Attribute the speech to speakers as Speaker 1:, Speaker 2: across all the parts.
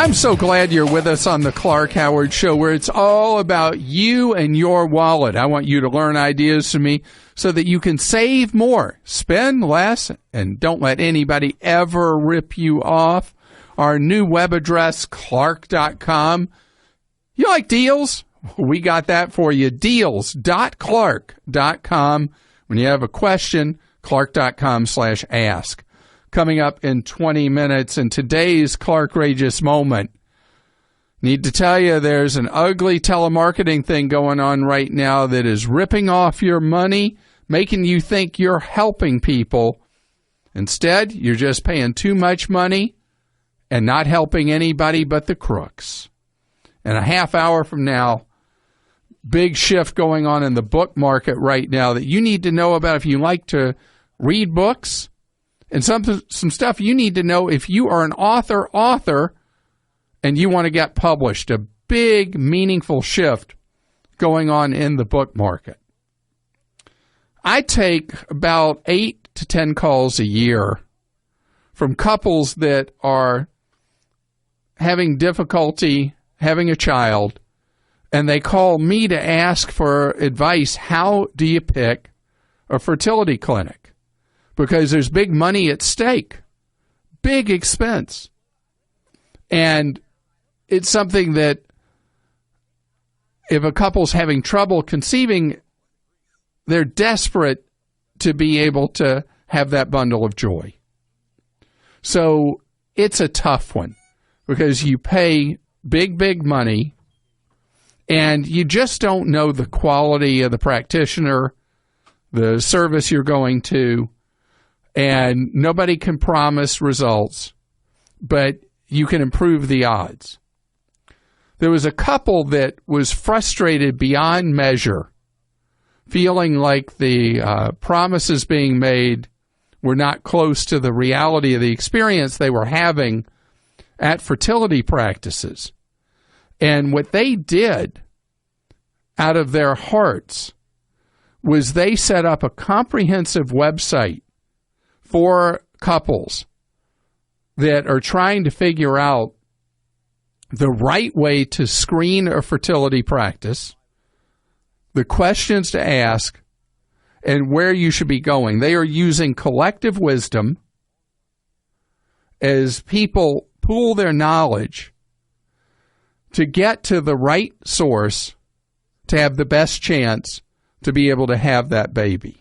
Speaker 1: I'm so glad you're with us on the Clark Howard Show, where it's all about you and your wallet. I want you to learn ideas from me so that you can save more, spend less, and don't let anybody ever rip you off. Our new web address, clark.com. You like deals? We got that for you. Deals.clark.com. When you have a question, clark.com/ask. Coming up in 20 minutes in today's Clarkrageous moment. Need to tell you there's an ugly telemarketing thing going on right now that is ripping off your money, making you think you're helping people. Instead, you're just paying too much money and not helping anybody but the crooks. And a half hour from now, big shift going on in the book market right now that you need to know about if you like to read books. And some stuff you need to know if you are an author, and you want to get published. A big, meaningful shift going on in the book market. I take about 8 to 10 calls a year from couples that are having difficulty having a child, and they call me to ask for advice. How do you pick a fertility clinic? Because there's big money at stake, big expense. And it's something that if a couple's having trouble conceiving, they're desperate to be able to have that bundle of joy. So it's a tough one because you pay big money and you just don't know the quality of the practitioner, the service you're going to, and nobody can promise results, but you can improve the odds. There was a couple that was frustrated beyond measure, feeling like the promises being made were not close to the reality of the experience they were having at fertility practices. And what they did out of their hearts was they set up a comprehensive website for couples that are trying to figure out the right way to screen a fertility practice, the questions to ask, and where you should be going. They are using collective wisdom as people pool their knowledge to get to the right source to have the best chance to be able to have that baby.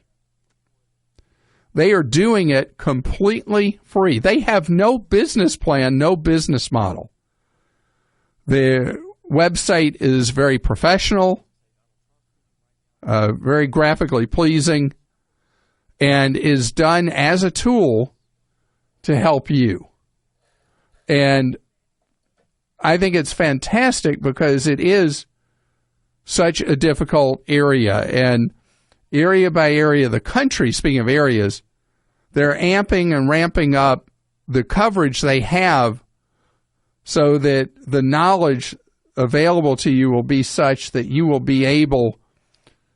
Speaker 1: They are doing it completely free. They have no business plan, no business model. The website is very professional, very graphically pleasing, and is done as a tool to help you. And I think it's fantastic because it is such a difficult area. And area by area, the country, speaking of areas, they're amping and ramping up the coverage they have so that the knowledge available to you will be such that you will be able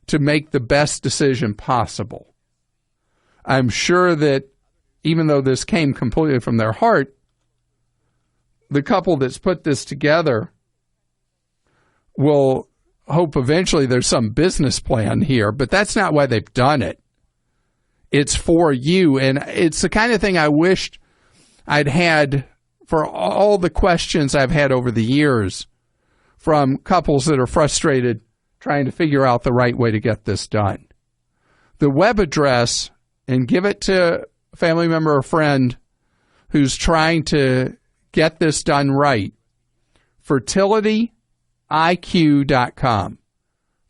Speaker 1: to make the best decision possible. I'm sure that even though this came completely from their heart, the couple that's put this together will hope eventually there's some business plan here, but that's not why they've done it. It's for you, and it's the kind of thing I wished I'd had for all the questions I've had over the years from couples that are frustrated trying to figure out the right way to get this done. The web address, and give it to a family member or friend who's trying to get this done right, fertilityIQ.com.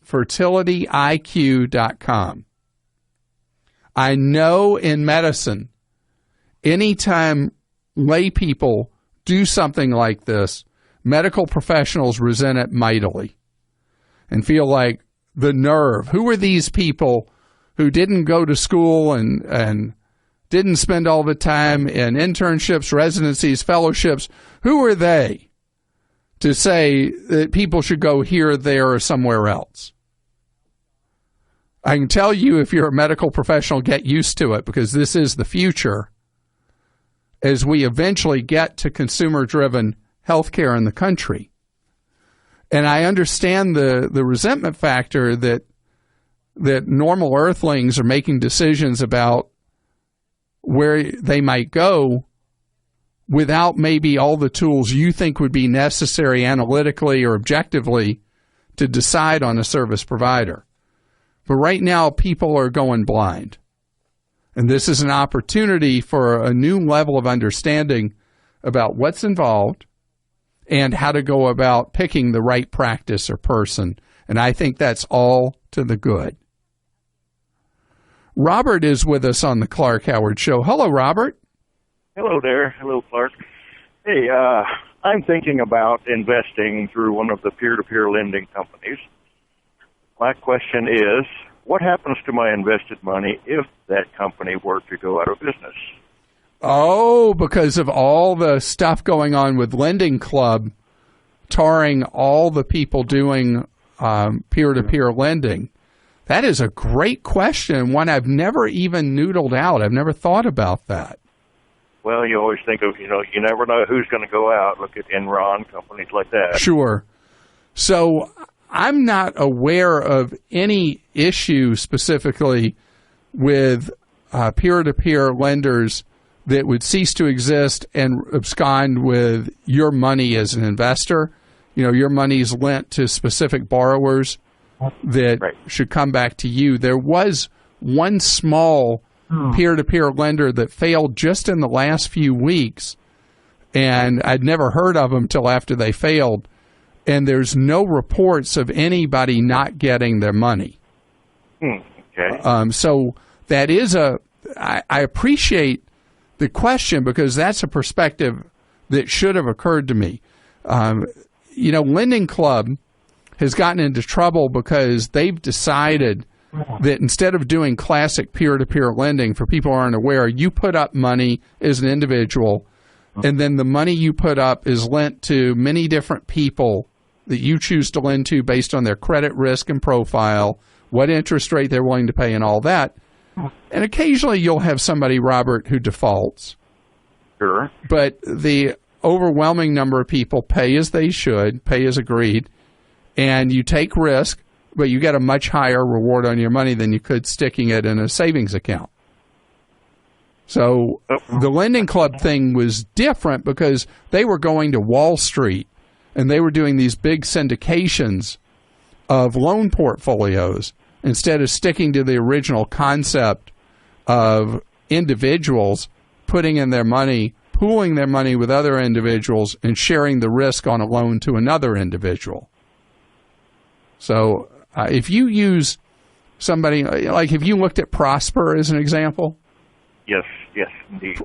Speaker 1: fertilityIQ.com. I know in medicine, anytime lay people do something like this, medical professionals resent it mightily and feel like the nerve. Who are these people who didn't go to school and didn't spend all the time in internships, residencies, fellowships? Who are they to say that people should go here, there, or somewhere else? I can tell you, if you're a medical professional, get used to it, because this is the future as we eventually get to consumer-driven health care in the country. And I understand the resentment factor that normal earthlings are making decisions about where they might go without maybe all the tools you think would be necessary analytically or objectively to decide on a service provider. But right now, people are going blind. And this is an opportunity for a new level of understanding about what's involved and how to go about picking the right practice or person. And I think that's all to the good. Robert is with us on the Clark Howard Show. Hello, Robert.
Speaker 2: Hello there. Hello, Clark. Hey, I'm thinking about investing through one of the peer-to-peer lending companies. My question is, what happens to my invested money if that company were to go out of business?
Speaker 1: Oh, because of all the stuff going on with Lending Club, tarring all the people doing peer-to-peer lending. That is a great question, one I've never even noodled out. I've never thought about that.
Speaker 2: Well, you always think of, you never know who's going to go out. Look at Enron, companies like that.
Speaker 1: Sure. So I'm not aware of any issue specifically with peer-to-peer lenders that would cease to exist and abscond with your money as an investor. Your money's lent to specific borrowers that should come back to you. There was one small peer-to-peer lender that failed just in the last few weeks, and I'd never heard of them till after they failed, and there's no reports of anybody not getting their money.
Speaker 2: Okay.
Speaker 1: So that is I appreciate the question because that's a perspective that should have occurred to me. Lending Club has gotten into trouble because they've decided that instead of doing classic peer-to-peer lending, for people who aren't aware, you put up money as an individual, and then the money you put up is lent to many different people that you choose to lend to based on their credit risk and profile, what interest rate they're willing to pay, and all that. And occasionally you'll have somebody, Robert, who defaults.
Speaker 2: Sure.
Speaker 1: But the overwhelming number of people pay as they should, pay as agreed, and you take risk, but you get a much higher reward on your money than you could sticking it in a savings account. So the Lending Club thing was different because they were going to Wall Street and they were doing these big syndications of loan portfolios instead of sticking to the original concept of individuals putting in their money, pooling their money with other individuals, and sharing the risk on a loan to another individual. So if you use somebody, like if you looked at Prosper as an example.
Speaker 2: Yes, indeed.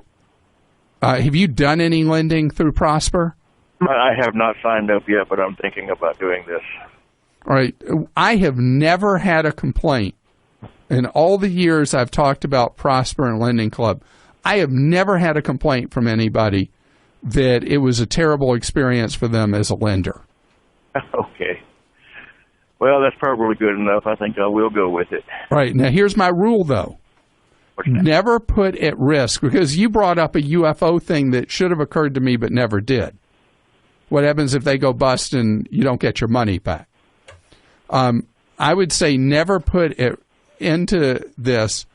Speaker 1: Have you done any lending through Prosper?
Speaker 2: I have not signed up yet, but I'm thinking about doing this.
Speaker 1: All right. I have never had a complaint in all the years I've talked about Prosper and Lending Club. I have never had a complaint from anybody that it was a terrible experience for them as a lender.
Speaker 2: Okay. Well, that's probably good enough. I think I will go with it.
Speaker 1: Right. Now, here's my rule, though. Never put at risk, because you brought up a UFO thing that should have occurred to me but never did. What happens if they go bust and you don't get your money back? I would say never put into this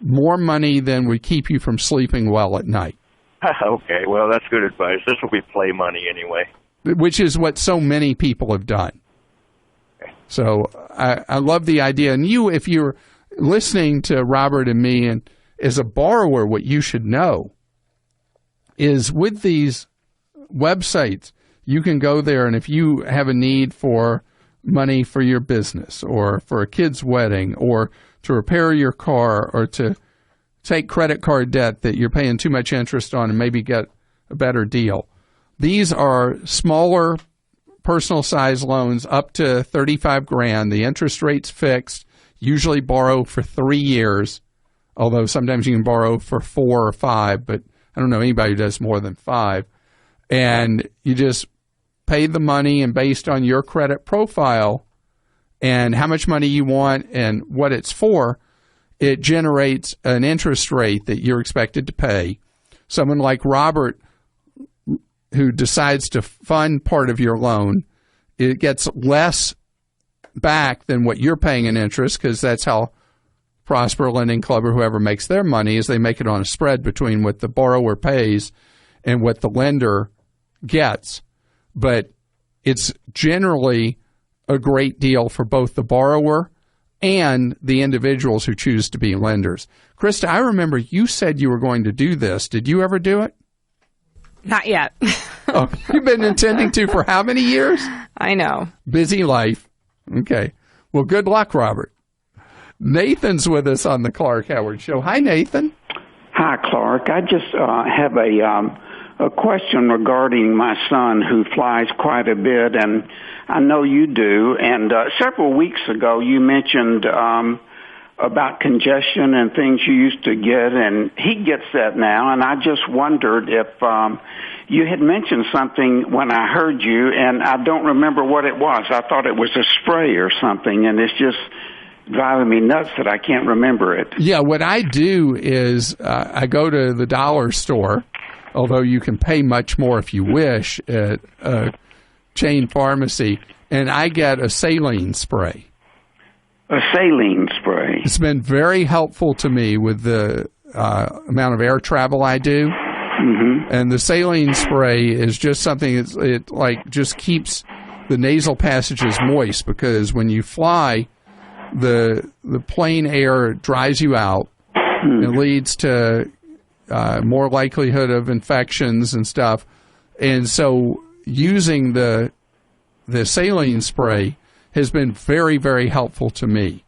Speaker 1: more money than would keep you from sleeping well at night.
Speaker 2: Okay, well, that's good advice. This will be play money anyway.
Speaker 1: Which is what so many people have done. Okay. So I love the idea. And you, if you're listening to Robert and me, and as a borrower, what you should know is with these websites, you can go there, and if you have a need for money for your business or for a kid's wedding or to repair your car or to take credit card debt that you're paying too much interest on and maybe get a better deal. These are smaller personal size loans up to $35,000. The interest rate's fixed. Usually borrow for 3 years, although sometimes you can borrow for 4 or 5, but I don't know anybody who does more than 5. And you just pay the money, and based on your credit profile and how much money you want and what it's for, it generates an interest rate that you're expected to pay. Someone like Robert who decides to fund part of your loan, it gets less back than what you're paying in interest, because that's how Prosper Lending Club or whoever makes their money, is they make it on a spread between what the borrower pays and what the lender gets. But it's generally a great deal for both the borrower and the individuals who choose to be lenders. Krista, I remember you said you were going to do this. Did you ever do it?
Speaker 3: Not yet.
Speaker 1: Oh, you've been intending to for how many years?
Speaker 3: I know.
Speaker 1: Busy life. Okay. Well, good luck, Robert. Nathan's with us on the Clark Howard Show. Hi, Nathan.
Speaker 4: Hi, Clark. I just have a question regarding my son who flies quite a bit, and I know you do. And several weeks ago, you mentioned about congestion and things you used to get, and he gets that now. And I just wondered if you had mentioned something when I heard you, and I don't remember what it was. I thought it was a spray or something, and it's just driving me nuts that I can't remember it.
Speaker 1: Yeah, what I do is I go to the dollar store, although you can pay much more if you wish at a chain pharmacy, and I get a saline spray.
Speaker 4: A saline spray.
Speaker 1: It's been very helpful to me with the amount of air travel I do. Mm-hmm. And the saline spray is just something, it like just keeps the nasal passages moist, because when you fly, the plain air dries you out. It leads to more likelihood of infections and stuff. And so using the saline spray has been very, very helpful to me.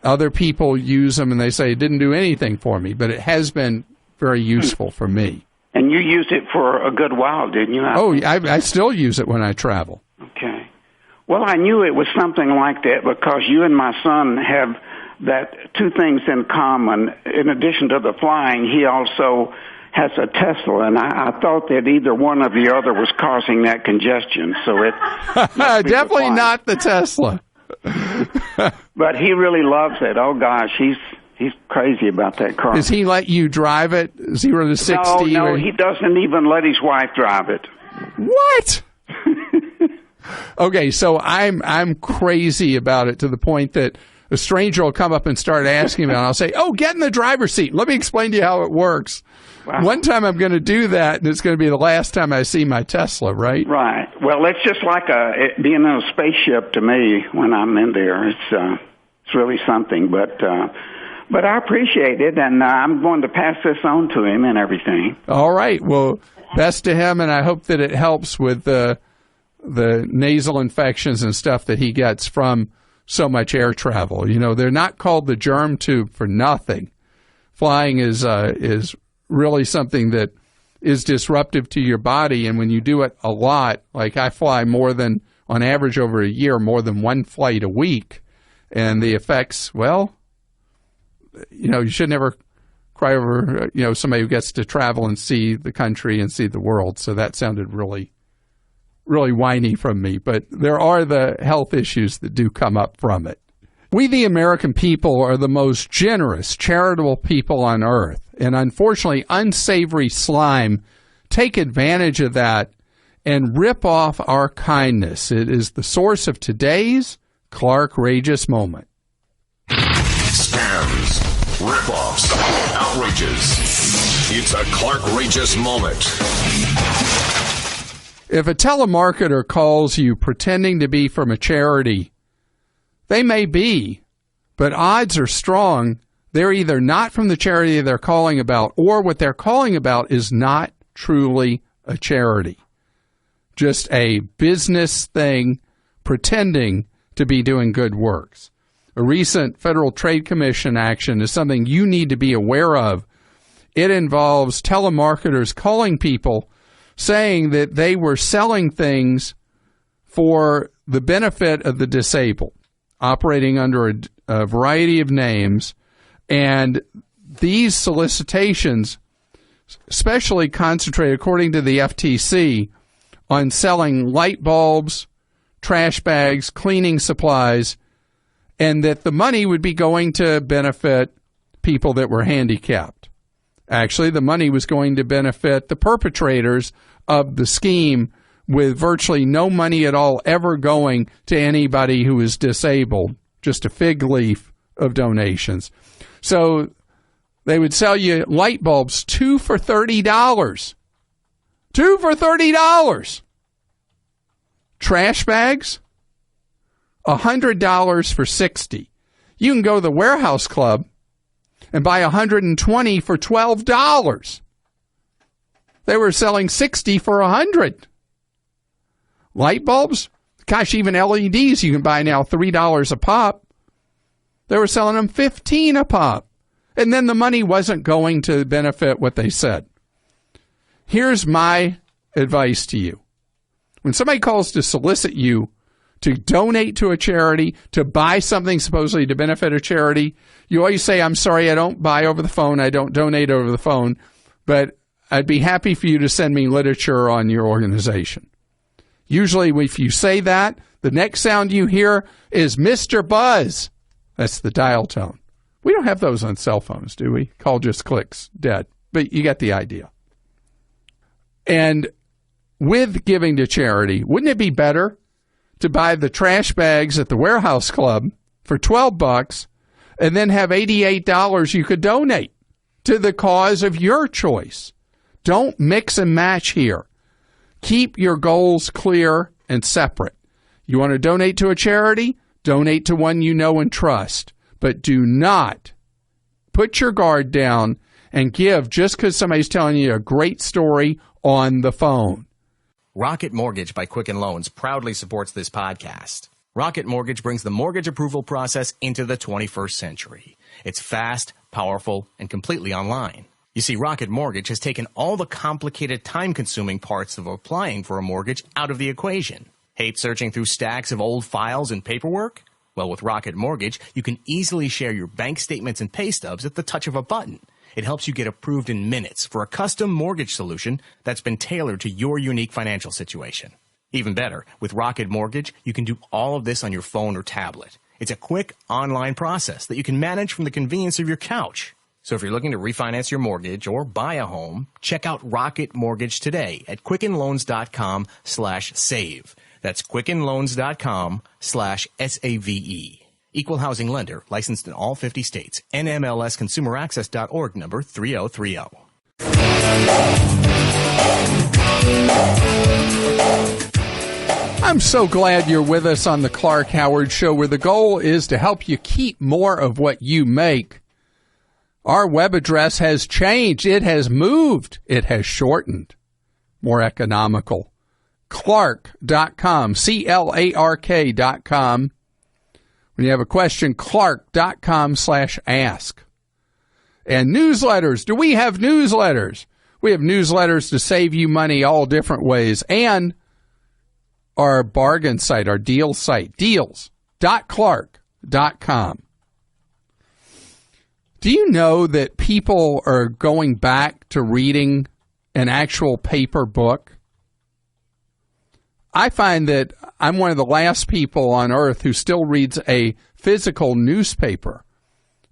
Speaker 1: Other people use them and they say it didn't do anything for me, but it has been very useful for me.
Speaker 4: And you used it for a good while, didn't you?
Speaker 1: I still use it when I travel.
Speaker 4: Okay. Well, I knew it was something like that because you and my son have that two things in common. In addition to the flying, he also has a Tesla, and I thought that either one or the other was causing that congestion. So it
Speaker 1: definitely not the Tesla.
Speaker 4: But he really loves it. Oh gosh, he's crazy about that car.
Speaker 1: Does he let you drive it 0 to 60?
Speaker 4: No, he doesn't even let his wife drive it.
Speaker 1: What? Okay, so I'm crazy about it to the point that a stranger will come up and start asking me, and I'll say, "Oh, get in the driver's seat. Let me explain to you how it works." Wow. One time I'm going to do that, and it's going to be the last time I see my Tesla, right?
Speaker 4: Right. Well, it's just like being in a spaceship to me when I'm in there. It's really something, but I appreciate it, and I'm going to pass this on to him and everything.
Speaker 1: All right. Well, best to him, and I hope that it helps with the nasal infections and stuff that he gets from so much air travel. You know, they're not called the germ tube for nothing. Flying is really something that is disruptive to your body, and when you do it a lot, like I fly more than, on average over a year, more than one flight a week, and the effects, well, you know, you should never cry over, you know, somebody who gets to travel and see the country and see the world. So that sounded really, really whiny from me. But there are the health issues that do come up from it. We, the American people, are the most generous, charitable people on earth. And unfortunately, unsavory slime take advantage of that and rip off our kindness. It is the source of today's Clark-rageous moment.
Speaker 5: Scams, rip-offs, outrages. It's a Clark-rageous moment.
Speaker 1: If a telemarketer calls you pretending to be from a charity, they may be, but odds are strong they're either not from the charity they're calling about, or what they're calling about is not truly a charity. Just a business thing pretending to be doing good works. A recent Federal Trade Commission action is something you need to be aware of. It involves telemarketers calling people saying that they were selling things for the benefit of the disabled, operating under a variety of names. And these solicitations especially concentrate, according to the FTC, on selling light bulbs, trash bags, cleaning supplies, and that the money would be going to benefit people that were handicapped. Actually, the money was going to benefit the perpetrators of the scheme, with virtually no money at all ever going to anybody who is disabled, just a fig leaf of donations. So they would sell you light bulbs, 2 for $30. 2 for $30. Trash bags, $100 for $60. You can go to the warehouse club and buy 120 for $12. They were selling 60 for $100. Light bulbs, gosh, even LEDs you can buy now $3 a pop. They were selling them 15 a pop. And then the money wasn't going to benefit what they said. Here's my advice to you. When somebody calls to solicit you to donate to a charity, to buy something supposedly to benefit a charity, you always say, I'm sorry, I don't buy over the phone, I don't donate over the phone, but I'd be happy for you to send me literature on your organization. Usually if you say that, the next sound you hear is Mr. Buzz. That's the dial tone. We don't have those on cell phones, do we? Call just clicks, dead. But you get the idea. And with giving to charity, wouldn't it be better to buy the trash bags at the warehouse club for $12 and then have $88 you could donate to the cause of your choice? Don't mix and match here. Keep your goals clear and separate. You want to donate to a charity? Donate to one you know and trust. But do not put your guard down and give just because somebody's telling you a great story on the phone.
Speaker 6: Rocket Mortgage by Quicken Loans proudly supports this podcast. Rocket Mortgage brings the mortgage approval process into the 21st century. It's fast, powerful, and completely online. You see, Rocket Mortgage has taken all the complicated, time-consuming parts of applying for a mortgage out of the equation. Hate searching through stacks of old files and paperwork? Well, with Rocket Mortgage, you can easily share your bank statements and pay stubs at the touch of a button. It helps you get approved in minutes for a custom mortgage solution that's been tailored to your unique financial situation. Even better, with Rocket Mortgage, you can do all of this on your phone or tablet. It's a quick online process that you can manage from the convenience of your couch. So if you're looking to refinance your mortgage or buy a home, check out Rocket Mortgage today at quickenloans.com/save. That's quickenloans.com/SAVE. Equal housing lender, licensed in all 50 states. NMLSconsumeraccess.org number 3030.
Speaker 1: I'm so glad you're with us on the Clark Howard Show, where the goal is to help you keep more of what you make. Our web address has changed. It has moved. It has shortened. More economical. Clark.com, CLARK.com. When you have a question, clark.com/ask. And newsletters. Do we have newsletters? We have newsletters to save you money all different ways. And our bargain site, our deal site, deals.clark.com. Do you know that people are going back to reading an actual paper book? I find that I'm one of the last people on earth who still reads a physical newspaper.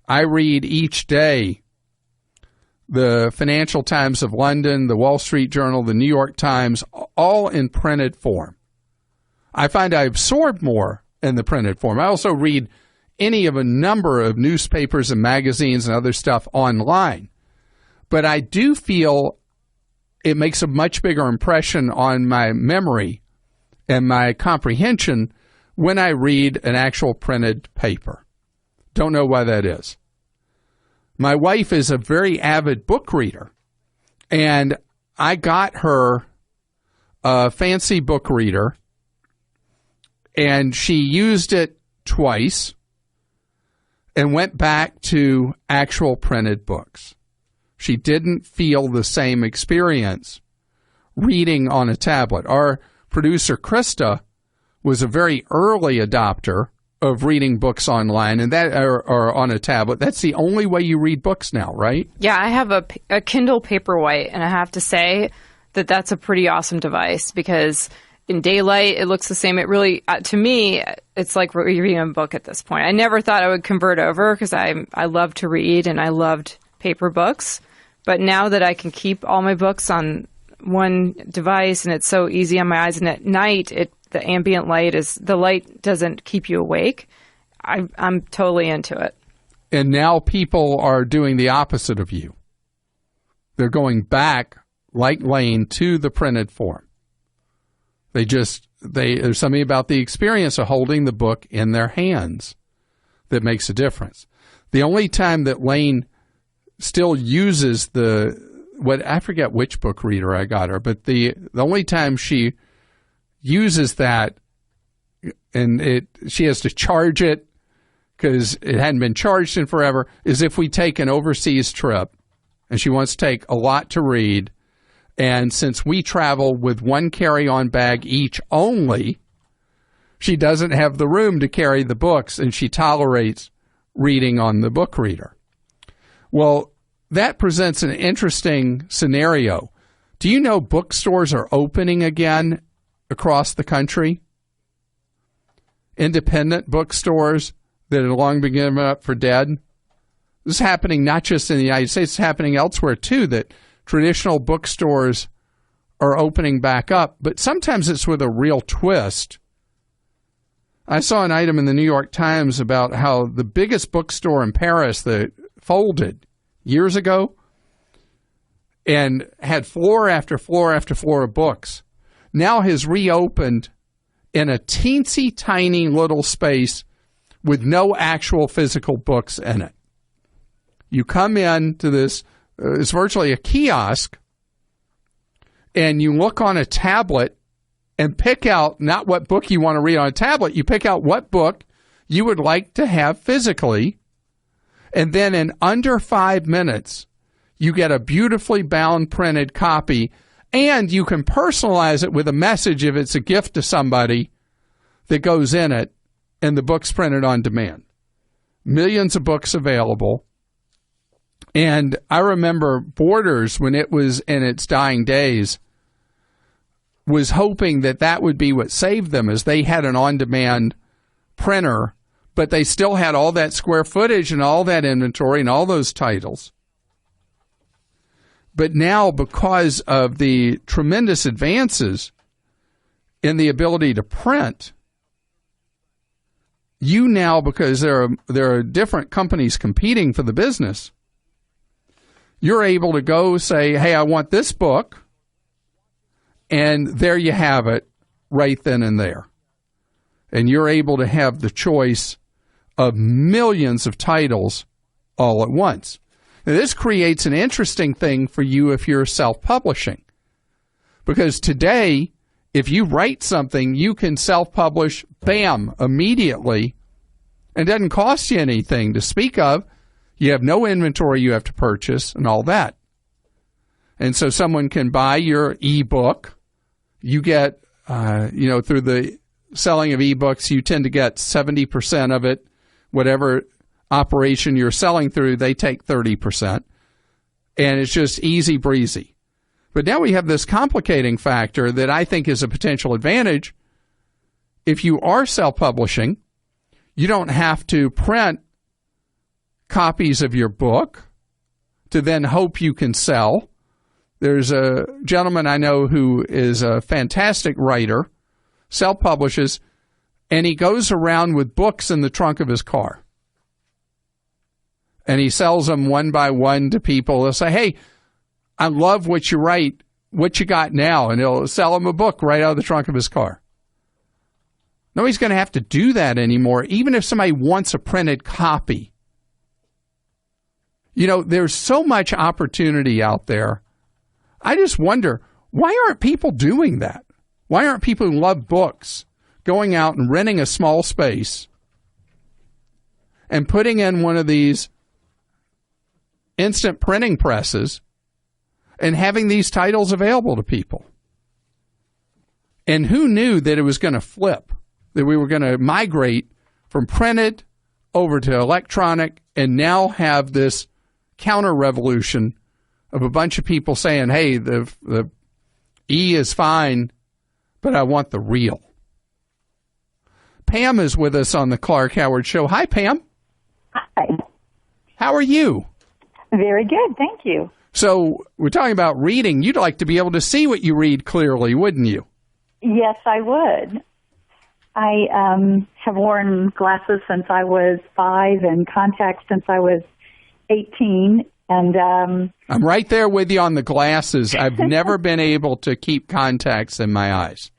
Speaker 1: I read each day the Financial Times of London, the Wall Street Journal, the New York Times, all in printed form. I find I absorb more in the printed form. I also read any of a number of newspapers and magazines and other stuff online. But I do feel it makes a much bigger impression on my memory and my comprehension when I read an actual printed paper. Don't know why that is. My wife is a very avid book reader, and I got her a fancy book reader, and she used it twice and went back to actual printed books. She didn't feel the same experience reading on a tablet. Our producer, Krista, was a very early adopter of reading books online and that or on a tablet. That's the only way you read books now, right?
Speaker 3: Yeah, I have a Kindle Paperwhite, and I have to say that that's a pretty awesome device because in daylight, it looks the same. It really, to me, it's like reading a book at this point. I never thought I would convert over because I love to read and I loved paper books. But now that I can keep all my books on one device and it's so easy on my eyes, and at night the ambient light doesn't keep you awake, I'm totally into it.
Speaker 1: And now people are doing the opposite of you. They're going back, like Lane, to the printed form. There's something about the experience of holding the book in their hands that makes a difference. The only time that Lane still uses I forget which book reader I got her, but the only time she uses that, and she has to charge it because it hadn't been charged in forever, is if we take an overseas trip and she wants to take a lot to read. And since we travel with one carry-on bag each only, she doesn't have the room to carry the books, and she tolerates reading on the book reader. Well, that presents an interesting scenario. Do you know bookstores are opening again across the country? Independent bookstores that had long been given up for dead. This is happening not just in the United States, it's happening elsewhere too, that traditional bookstores are opening back up, but sometimes it's with a real twist. I saw an item in the New York Times about how the biggest bookstore in Paris that folded years ago and had floor after floor after floor of books now has reopened in a teensy tiny little space with no actual physical books in it. You come in to this, it's virtually a kiosk, and you look on a tablet and pick out not what book you want to read on a tablet, you pick out what book you would like to have physically, and then in under 5 minutes, you get a beautifully bound printed copy, and you can personalize it with a message if it's a gift to somebody that goes in it, and the book's printed on demand. Millions of books available. And I remember Borders, when it was in its dying days, was hoping that would be what saved them, as they had an on-demand printer, but they still had all that square footage and all that inventory and all those titles. But now, because of the tremendous advances in the ability to print, you now, because there are different companies competing for the business, you're able to go say, hey, I want this book, and there you have it right then and there. And you're able to have the choice of millions of titles all at once. Now, this creates an interesting thing for you if you're self-publishing. Because today, if you write something, you can self-publish, bam, immediately. It doesn't cost you anything to speak of. You have no inventory you have to purchase and all that. And so someone can buy your ebook. You get, through the selling of ebooks, you tend to get 70% of it. Whatever operation you're selling through, they take 30%. And it's just easy breezy. But now we have this complicating factor that I think is a potential advantage. If you are self-publishing, you don't have to print copies of your book to then hope you can sell. There's a gentleman I know who is a fantastic writer, self-publishes, and he goes around with books in the trunk of his car. And he sells them one by one to people. They'll say, hey, I love what you write. What you got now? And he'll sell them a book right out of the trunk of his car. Nobody's going to have to do that anymore, even if somebody wants a printed copy. There's so much opportunity out there. I just wonder, why aren't people doing that? Why aren't people who love books going out and renting a small space and putting in one of these instant printing presses and having these titles available to people? And who knew that it was going to flip, that we were going to migrate from printed over to electronic and now have this counter-revolution of a bunch of people saying, hey, the E is fine, but I want the real. Pam is with us on the Clark Howard Show. Hi, Pam.
Speaker 7: Hi.
Speaker 1: How are you?
Speaker 7: Very good, thank you.
Speaker 1: So we're talking about reading. You'd like to be able to see what you read clearly, wouldn't you?
Speaker 7: Yes, I would. I have worn glasses since I was 5 and contacts since I was 18. And
Speaker 1: I'm right there with you on the glasses. I've never been able to keep contacts in my eyes.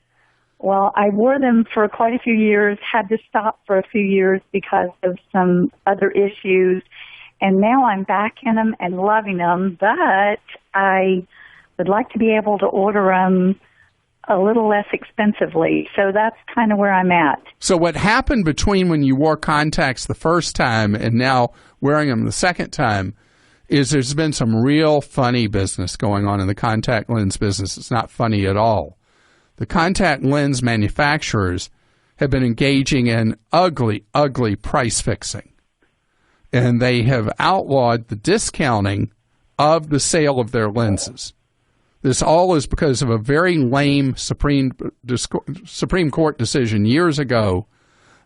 Speaker 7: Well, I wore them for quite a few years, had to stop for a few years because of some other issues. And now I'm back in them and loving them, but I would like to be able to order them a little less expensively. So that's kind of where I'm at.
Speaker 1: So what happened between when you wore contacts the first time and now wearing them the second time is there's been some real funny business going on in the contact lens business. It's not funny at all. The contact lens manufacturers have been engaging in ugly, ugly price fixing. And they have outlawed the discounting of the sale of their lenses. This all is because of a very lame Supreme Court decision years ago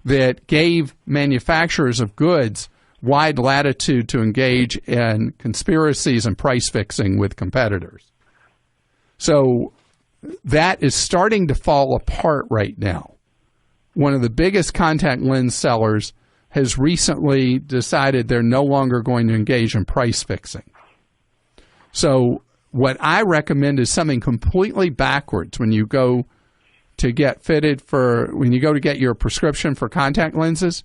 Speaker 1: that gave manufacturers of goods wide latitude to engage in conspiracies and price fixing with competitors. So that is starting to fall apart right now. One of the biggest contact lens sellers has recently decided they're no longer going to engage in price fixing. So what I recommend is something completely backwards when you go to get get your prescription for contact lenses.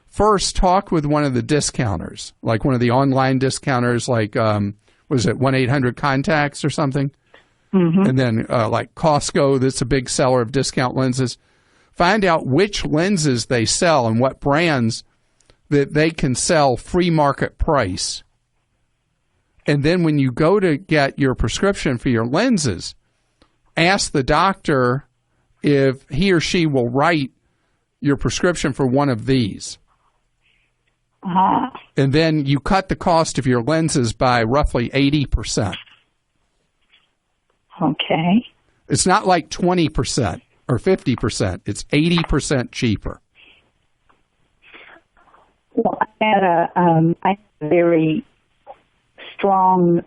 Speaker 1: First, talk with one of the discounters, like one of the online discounters, like, was it 1-800-CONTACTS or something? Mm-hmm. And then like Costco, that's a big seller of discount lenses. Find out which lenses they sell and what brands that they can sell free market price. And then when you go to get your prescription for your lenses, ask the doctor if he or she will write your prescription for one of these. And then you cut the cost of your lenses by roughly 80%.
Speaker 7: Okay.
Speaker 1: It's not like 20% or 50%. It's 80% cheaper.
Speaker 7: Well, I had a very strong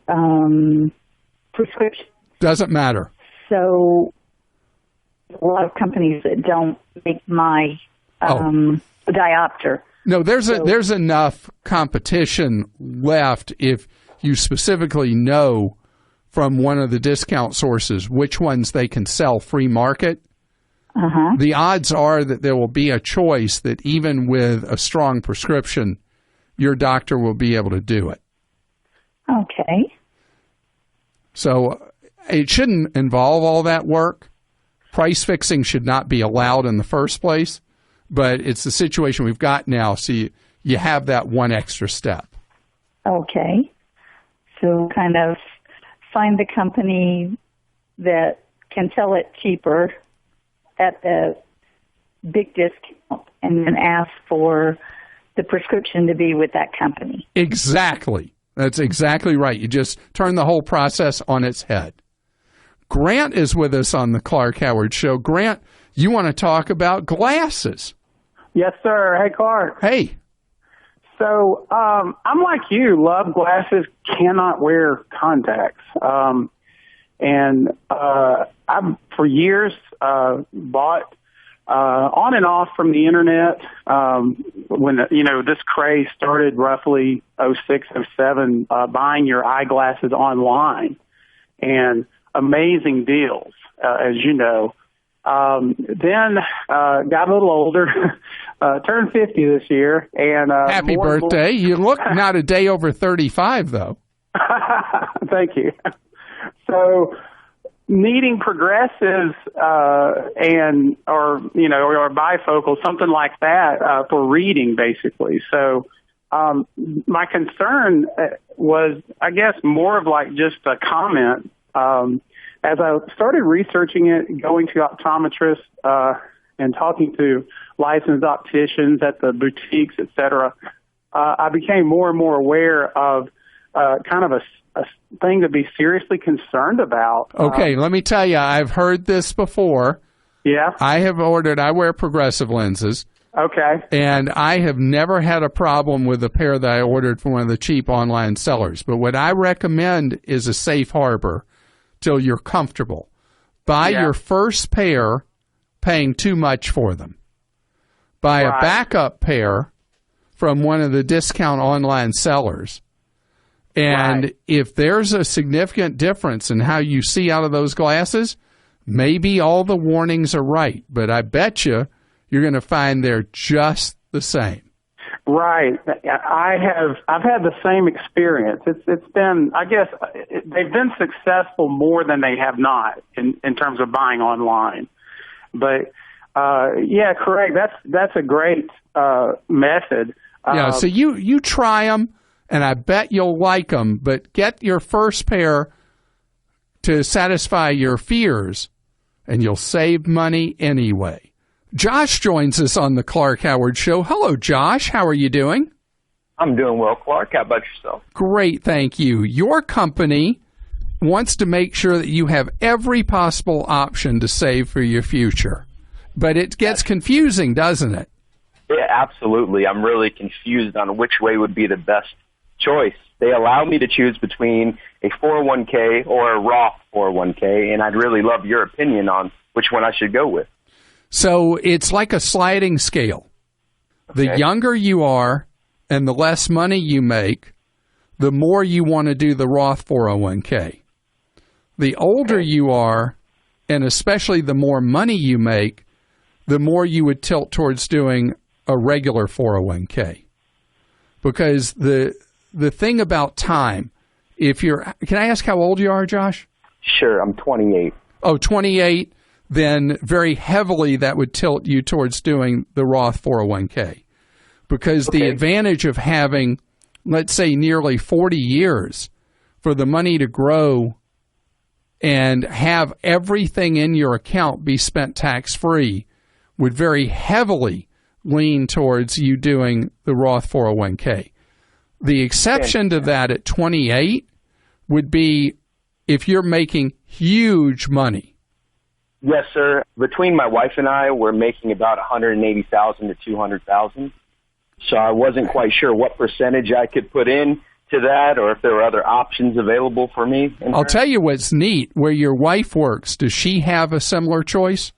Speaker 7: prescription.
Speaker 1: Doesn't matter.
Speaker 7: So a lot of companies that don't make my diopter.
Speaker 1: No, there's enough competition left if you specifically know from one of the discount sources which ones they can sell free market. Uh-huh. The odds are that there will be a choice that even with a strong prescription, your doctor will be able to do it.
Speaker 7: Okay.
Speaker 1: So it shouldn't involve all that work. Price fixing should not be allowed in the first place, but it's the situation we've got now, so you have that one extra step.
Speaker 7: Okay. So kind of find the company that can sell it cheaper at the big discount and then ask for the prescription to be with that company.
Speaker 1: Exactly. That's exactly right. You just turn the whole process on its head. Grant is with us on the Clark Howard Show. Grant, you want to talk about glasses?
Speaker 8: Yes, sir. Hey, Clark.
Speaker 1: Hey.
Speaker 8: So I'm like you, love glasses, cannot wear contacts. And I've, for years, bought on and off from the internet when, this craze started roughly 06, 07, buying your eyeglasses online. And amazing deals, as you know. Then got a little older, turned 50 this year. And
Speaker 1: happy birthday. You look not a day over 35, though.
Speaker 8: Thank you. So needing progressives or bifocal, something like that for reading, basically. So my concern was, I guess, more of like just a comment. As I started researching it, going to optometrists and talking to licensed opticians at the boutiques, et cetera, I became more and more aware of kind of a thing to be seriously concerned about.
Speaker 1: Okay, let me tell you, I've heard this before.
Speaker 8: Yeah?
Speaker 1: I wear progressive lenses.
Speaker 8: Okay.
Speaker 1: And I have never had a problem with a pair that I ordered from one of the cheap online sellers. But what I recommend is a safe harbor till you're comfortable. Buy your first pair paying too much for them. Buy a backup pair from one of the discount online sellers. And if there's a significant difference in how you see out of those glasses, maybe all the warnings are right. But I bet you're going to find they're just the same.
Speaker 8: Right. I've had the same experience. It's been, I guess, they've been successful more than they have not in terms of buying online. But, yeah, correct. That's a great method.
Speaker 1: So you try them, and I bet you'll like them, but get your first pair to satisfy your fears, and you'll save money anyway. Josh joins us on the Clark Howard Show. Hello, Josh. How are you doing?
Speaker 9: I'm doing well, Clark. How about yourself?
Speaker 1: Great, thank you. Your company wants to make sure that you have every possible option to save for your future. But it gets confusing, doesn't it?
Speaker 9: Yeah, absolutely. I'm really confused on which way would be the best choice. They allow me to choose between a 401k or a Roth 401k, and I'd really love your opinion on which one I should go with.
Speaker 1: So it's like a sliding scale.
Speaker 9: Okay.
Speaker 1: The younger you are and the less money you make, the more you want to do the Roth 401k. The older you are, and especially the more money you make, the more you would tilt towards doing a regular 401k. Because the thing about time, can I ask how old you are, Josh?
Speaker 9: Sure, I'm 28.
Speaker 1: Oh, 28. Then very heavily that would tilt you towards doing the Roth 401k. Because the advantage of having, let's say, nearly 40 years for the money to grow and have everything in your account be spent tax-free would very heavily lean towards you doing the Roth 401k. The exception to that at 28 would be if you're making huge money.
Speaker 9: Yes, sir. Between my wife and I, we're making about $180,000 to $200,000. So I wasn't quite sure what percentage I could put in to that, or if there were other options available for me.
Speaker 1: I'll tell you what's neat. Where your wife works, does she have a similar choice?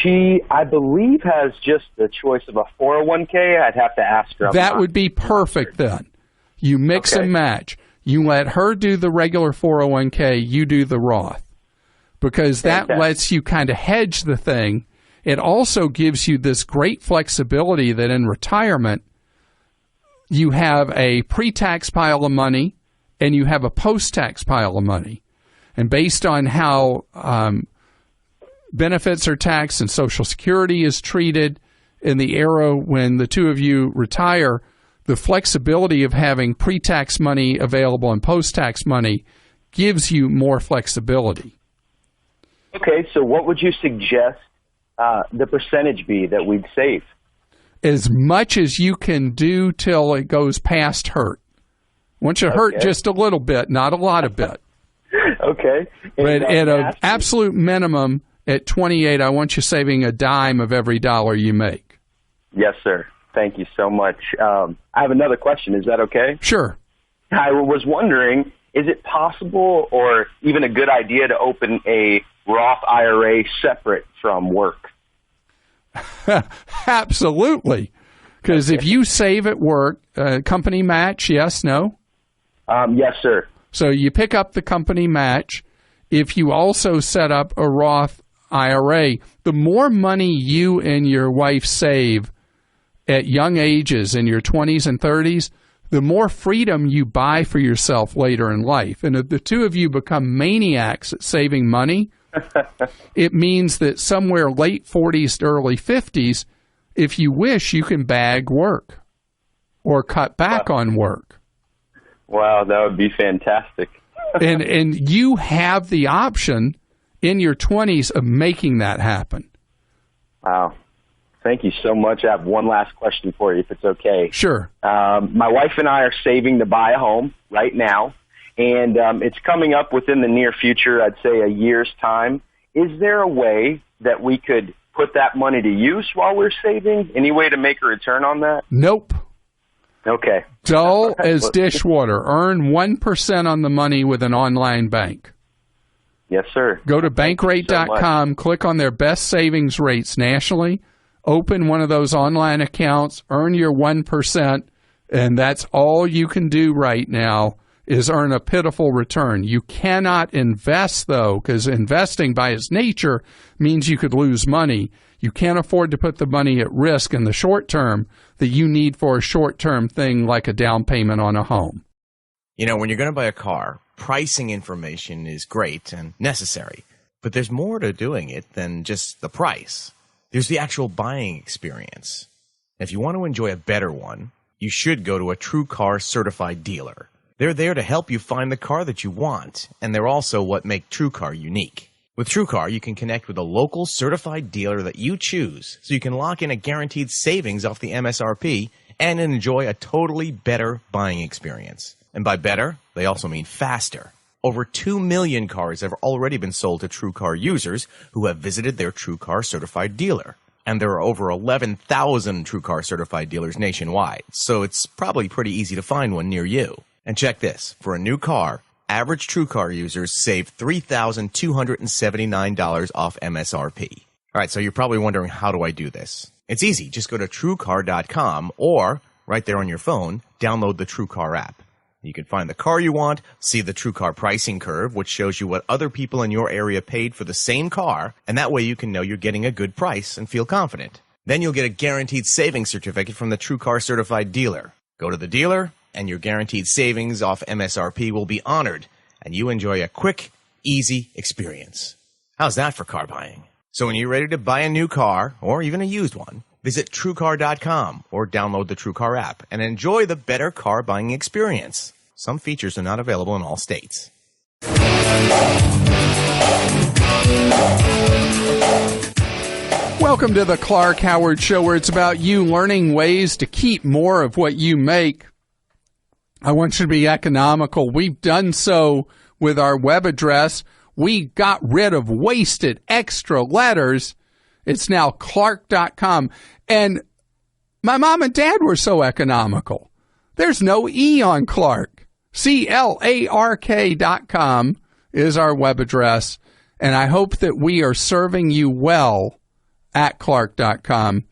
Speaker 9: She, I believe, has just the choice of a 401k. I'd have to ask her.
Speaker 1: That would be perfect then. You mix and match. You let her do the regular 401k, you do the Roth. Because that lets you kind of hedge the thing. It also gives you this great flexibility that in retirement, you have a pre-tax pile of money and you have a post-tax pile of money. And based on how benefits are taxed and Social Security is treated in the era when the two of you retire, the flexibility of having pre-tax money available and post-tax money gives you more flexibility.
Speaker 9: Okay, so what would you suggest the percentage be that we'd save?
Speaker 1: As much as you can do till it goes past hurt. I want you to hurt just a little bit, not a lot of bit.
Speaker 9: Okay.
Speaker 1: But at an absolute minimum, at 28, I want you saving a dime of every dollar you make.
Speaker 9: Yes, sir. Thank you so much. I have another question. Is that okay?
Speaker 1: Sure.
Speaker 9: I was wondering, is it possible or even a good idea to open a Roth IRA separate from work?
Speaker 1: Absolutely. Because if you save at work, company match, yes, no?
Speaker 9: Yes, sir.
Speaker 1: So you pick up the company match. If you also set up a Roth IRA, the more money you and your wife save at young ages, in your 20s and 30s, the more freedom you buy for yourself later in life. And if the two of you become maniacs at saving money, it means that somewhere late 40s to early 50s, if you wish, you can bag work or cut back on work.
Speaker 9: Wow, that would be fantastic.
Speaker 1: and you have the option in your 20s of making that happen.
Speaker 9: Wow. Thank you so much. I have one last question for you, if it's okay.
Speaker 1: Sure.
Speaker 9: My wife and I are saving to buy a home right now, and it's coming up within the near future, I'd say a year's time. Is there a way that we could put that money to use while we're saving? Any way to make a return on that?
Speaker 1: Nope.
Speaker 9: Okay.
Speaker 1: Dull as dishwater. Earn 1% on the money with an online bank.
Speaker 9: Yes, sir.
Speaker 1: Go to bankrate.com, click on their best savings rates nationally, open one of those online accounts, earn your 1%, and that's all you can do right now is earn a pitiful return. You cannot invest, though, because investing by its nature means you could lose money. You can't afford to put the money at risk in the short term that you need for a short-term thing like a down payment on a home.
Speaker 6: You know, when you're going to buy a car, pricing information is great and necessary, but there's more to doing it than just the price. There's the actual buying experience. If you want to enjoy a better one, you should go to a True Car certified dealer. They're there to help you find the car that you want, and they're also what make True Car unique. With True Car, you can connect with a local certified dealer that you choose, so you can lock in a guaranteed savings off the MSRP and enjoy a totally better buying experience. And by better, they also mean faster. Over 2 million cars have already been sold to True Car users who have visited their True Car certified dealer. And there are over 11,000 True Car certified dealers nationwide, so it's probably pretty easy to find one near you. And check this, for a new car, average True Car users save $3,279 off MSRP. All right, so you're probably wondering, how do I do this? It's easy. Just go to TrueCar.com or, right there on your phone, download the True Car app. You can find the car you want, see the True Car pricing curve, which shows you what other people in your area paid for the same car, and that way you can know you're getting a good price and feel confident. Then you'll get a guaranteed savings certificate from the True Car certified dealer. Go to the dealer, and your guaranteed savings off MSRP will be honored, and you enjoy a quick, easy experience. How's that for car buying? So when you're ready to buy a new car, or even a used one, visit TrueCar.com or download the TrueCar app and enjoy the better car buying experience. Some features are not available in all states.
Speaker 1: Welcome to the Clark Howard Show, where it's about you learning ways to keep more of what you make. I want you to be economical. We've done so with our web address. We got rid of wasted extra letters. It's now Clark.com. And my mom and dad were so economical. There's no E on Clark. CLARK.com is our web address. And I hope that we are serving you well at Clark.com.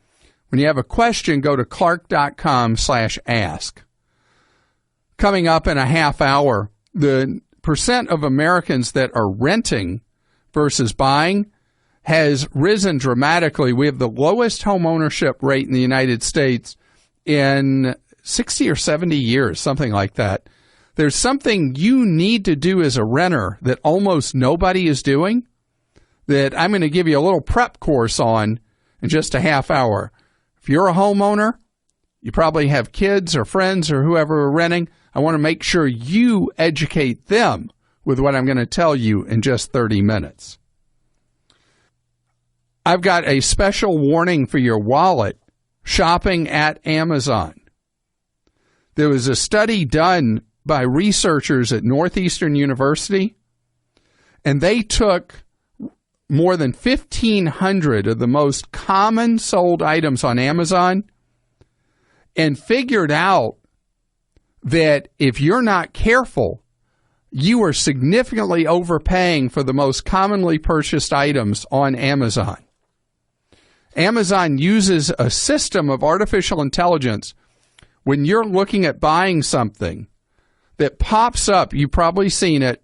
Speaker 1: When you have a question, go to Clark.com/ask. Coming up in a half hour, the percent of Americans that are renting versus buying has risen dramatically. We have the lowest home ownership rate in the United States in 60 or 70 years, something like that. There's something you need to do as a renter that almost nobody is doing that I'm going to give you a little prep course on in just a half hour. If you're a homeowner, you probably have kids or friends or whoever are renting. I want to make sure you educate them with what I'm going to tell you in just 30 minutes. I've got a special warning for your wallet shopping at Amazon. There was a study done by researchers at Northeastern University, and they took more than 1,500 of the most common sold items on Amazon and figured out that if you're not careful, you are significantly overpaying for the most commonly purchased items on Amazon. Amazon uses a system of artificial intelligence when you're looking at buying something that pops up. You've probably seen it.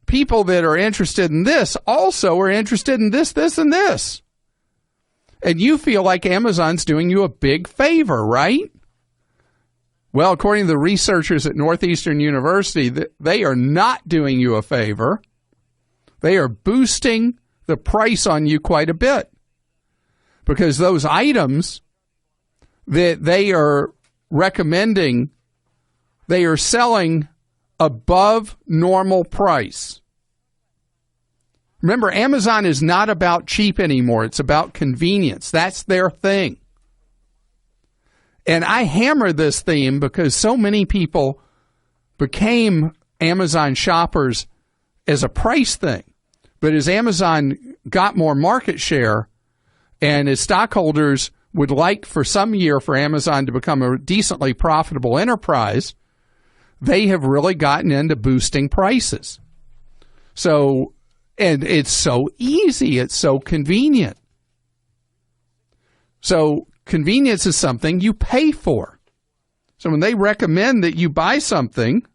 Speaker 1: People that are interested in this also are interested in this, this, and this. And you feel like Amazon's doing you a big favor, right? Well, according to the researchers at Northeastern University, they are not doing you a favor. They are boosting the price on you quite a bit because those items that they are recommending, they are selling above normal price. Remember, Amazon is not about cheap anymore. It's about convenience. That's their thing. And I hammer this theme because so many people became Amazon shoppers as a price thing. But as Amazon got more market share, And as stockholders would like for some year for Amazon to become a decently profitable enterprise, they have really gotten into boosting prices. So, and it's so easy. It's so convenient. So convenience is something you pay for. So when they recommend that you buy something,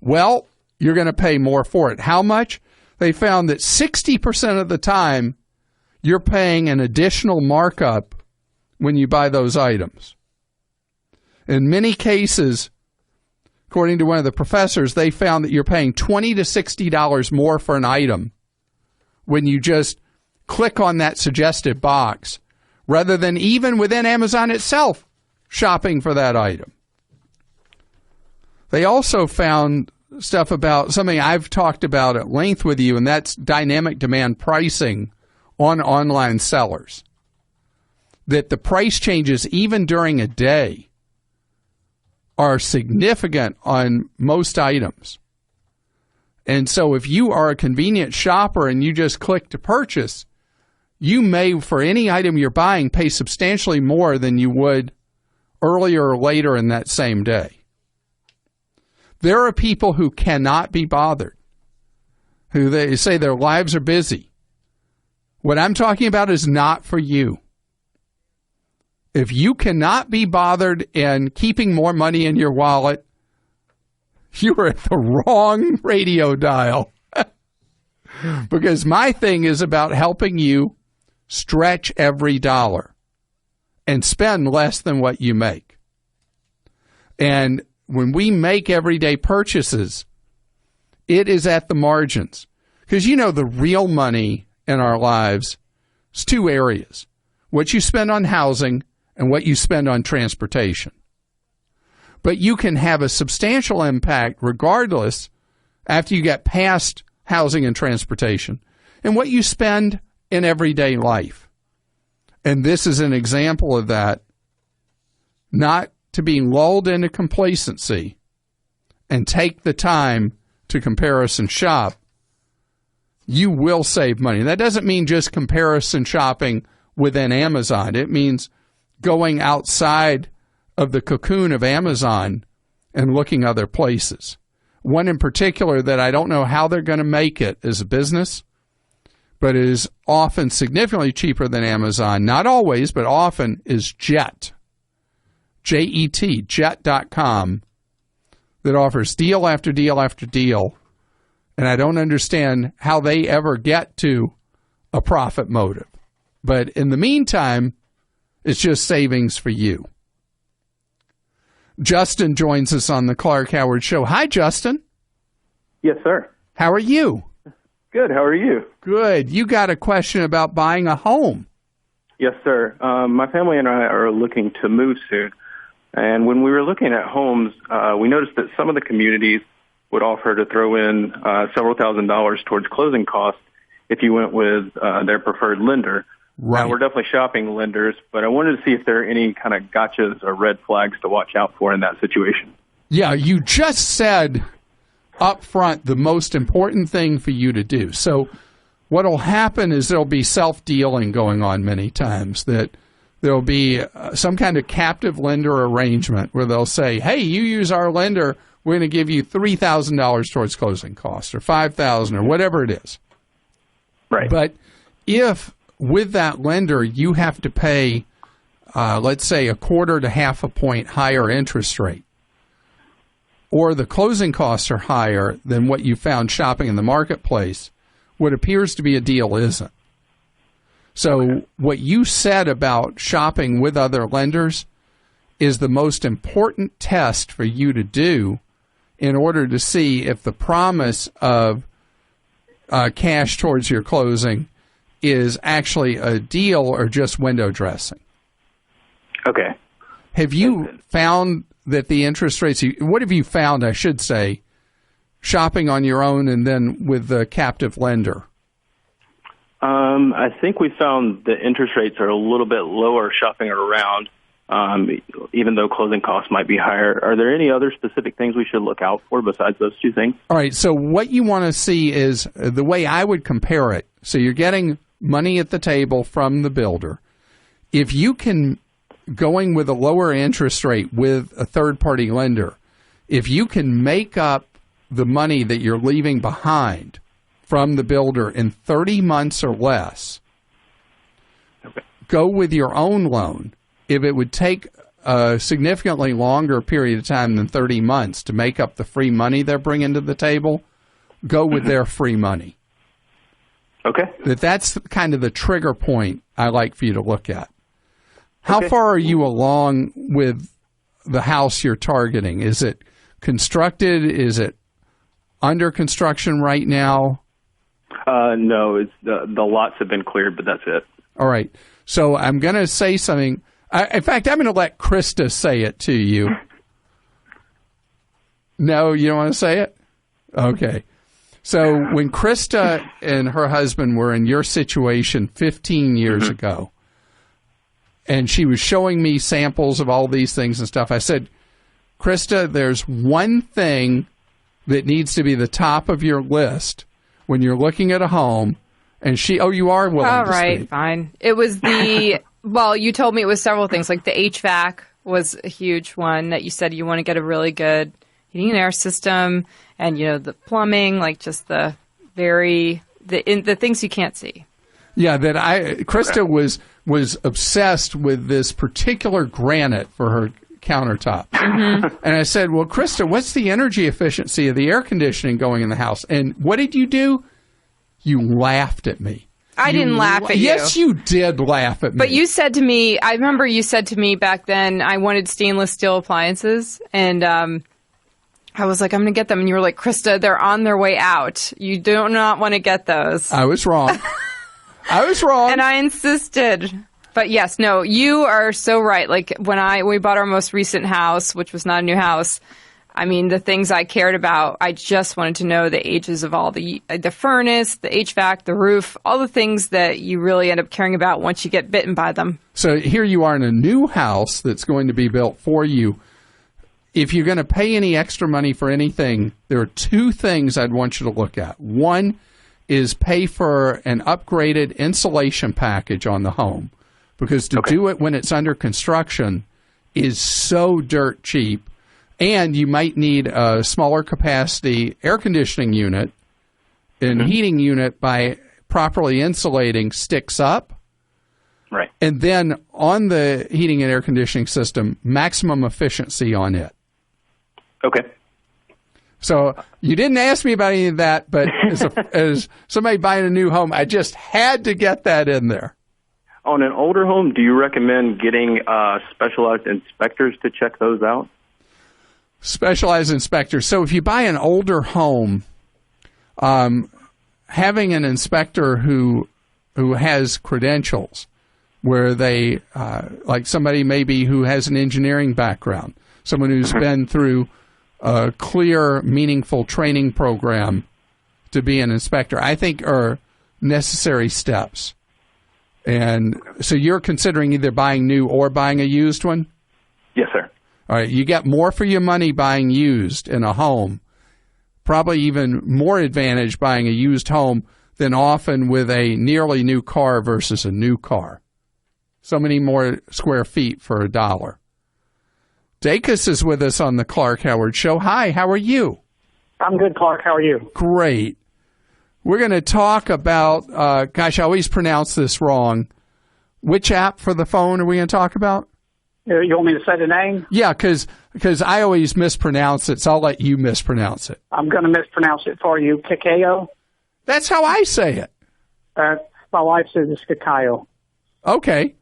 Speaker 1: well, you're going to pay more for it. How much? They found that 60% of the time, you're paying an additional markup when you buy those items. In many cases, according to one of the professors, they found that you're paying $20 to $60 more for an item when you just click on that suggested box, rather than even within Amazon itself shopping for that item. They also found stuff about something I've talked about at length with you, and that's dynamic demand pricing on online sellers. That the price changes even during a day are significant on most items. And so if you are a convenient shopper and you just click to purchase, you may, for any item you're buying, pay substantially more than you would earlier or later in that same day. There are people who cannot be bothered, who they say their lives are busy. What I'm talking about is not for you. If you cannot be bothered in keeping more money in your wallet, you're at the wrong radio dial. Because my thing is about helping you stretch every dollar and spend less than what you make. And when we make everyday purchases, it is at the margins. Because you know the real money in our lives is two areas: what you spend on housing and what you spend on transportation. But you can have a substantial impact regardless after you get past housing and transportation and what you spend in everyday life. And this is an example of that, not to be lulled into complacency and take the time to comparison shop. You will save money. That doesn't mean just comparison shopping within Amazon. It means going outside of the cocoon of Amazon and looking other places. One in particular that I don't know how they're going to make it as a business, but is often significantly cheaper than Amazon. Not always, but often, is Jet. J-E-T, Jet.com, that offers deal after deal after deal. And I don't understand how they ever get to a profit motive. But in the meantime, it's just savings for you. Justin joins us on the Clark Howard Show. Hi, Justin.
Speaker 10: Yes, sir.
Speaker 1: How are you?
Speaker 10: Good. How are you?
Speaker 1: Good. You got a question about buying a home.
Speaker 10: Yes, sir. My family and I are looking to move soon. And when we were looking at homes, we noticed that some of the communities would offer to throw in several $1,000s towards closing costs if you went with their preferred lender.
Speaker 1: Right.
Speaker 10: We're definitely shopping lenders, but I wanted to see if there are any kind of gotchas or red flags to watch out for in that situation.
Speaker 1: Yeah, you just said up front the most important thing for you to do. So what will happen is there'll be self-dealing going on many times, that there'll be some kind of captive lender arrangement where they'll say, hey, you use our lender, we're going to give you $3,000 towards closing costs or $5,000 or whatever it is.
Speaker 10: Right.
Speaker 1: But if with that lender you have to pay, let's say, 1/4 to 1/2 point higher interest rate, or the closing costs are higher than what you found shopping in the marketplace, what appears to be a deal isn't. So what you said about shopping with other lenders is the most important test for you to do in order to see if the promise of cash towards your closing is actually a deal or just window dressing.
Speaker 10: Okay.
Speaker 1: Have you found that the interest rates, what have you found, I should say, shopping on your own and then with the captive lender?
Speaker 10: I think we found the interest rates are a little bit lower shopping around, even though closing costs might be higher. Are there any other specific things we should look out for besides those two things?
Speaker 1: All right, so what you want to see is the way I would compare it. So you're getting money at the table from the builder. If you can, going with a lower interest rate with a third-party lender, if you can make up the money that you're leaving behind from the builder in 30 months or less, go with your own loan. If it would take a significantly longer period of time than 30 months to make up the free money they're bringing to the table, go with their free money.
Speaker 10: Okay.
Speaker 1: That's kind of the trigger point I like for you to look at. How far are you along with the house you're targeting? Is it constructed? Is it under construction right now?
Speaker 10: No, it's the lots have been cleared, but that's it.
Speaker 1: All right. So I'm going to say something. In fact, I'm going to let Krista say it to you. No, you don't want to say it? Okay. So when Krista and her husband were in your situation 15 years ago, and she was showing me samples of all these things and stuff, I said, Krista, there's one thing that needs to be the top of your list when you're looking at a home. And you are willing to speak. All right,
Speaker 3: fine. It was well, you told me it was several things. Like the HVAC was a huge one that you said you want to get a really good heating and air system, and, the plumbing, like just the things you can't see.
Speaker 1: Yeah, Krista was obsessed with this particular granite for her countertop. Mm-hmm. And I said, well, Krista, what's the energy efficiency of the air conditioning going in the house? And what did you do? You laughed at me.
Speaker 3: I didn't laugh at you.
Speaker 1: Yes, you did laugh at me.
Speaker 3: But you said to me, I remember you said to me back then, I wanted stainless steel appliances. And I was like, I'm going to get them. And you were like, Krista, they're on their way out. You do not want to get those.
Speaker 1: I was wrong.
Speaker 3: And I insisted. But yes, no, you are so right. Like when we bought our most recent house, which was not a new house, I mean, the things I cared about, I just wanted to know the ages of all the furnace, the HVAC, the roof, all the things that you really end up caring about once you get bitten by them.
Speaker 1: So here you are in a new house that's going to be built for you. If you're going to pay any extra money for anything, there are two things I'd want you to look at. One is pay for an upgraded insulation package on the home, because to do it when it's under construction is so dirt cheap. And you might need a smaller capacity air conditioning unit and heating unit by properly insulating sticks up.
Speaker 10: Right.
Speaker 1: And then on the heating and air conditioning system, maximum efficiency on it.
Speaker 10: Okay.
Speaker 1: So you didn't ask me about any of that, but as somebody buying a new home, I just had to get that in there.
Speaker 10: On an older home, do you recommend getting specialized inspectors to check those out?
Speaker 1: Specialized inspectors. So if you buy an older home, having an inspector who has credentials, where they like somebody maybe who has an engineering background, someone who's been through a clear, meaningful training program to be an inspector, I think are necessary steps. And so you're considering either buying new or buying a used one?
Speaker 10: Yes, sir.
Speaker 1: All right, you get more for your money buying used in a home, probably even more advantage buying a used home than often with a nearly new car versus a new car. So many more square feet for $1. Dacus is with us on the Clark Howard Show. Hi, how are you?
Speaker 11: I'm good, Clark. How are you?
Speaker 1: Great. We're going to talk about, I always pronounce this wrong. Which app for the phone are we going to talk about?
Speaker 11: You want me to say the name?
Speaker 1: Yeah, because I always mispronounce it, so I'll let you mispronounce it.
Speaker 11: I'm going to mispronounce it for you. Cacao?
Speaker 1: That's how I say it.
Speaker 11: My wife says it's cacao.
Speaker 1: Okay.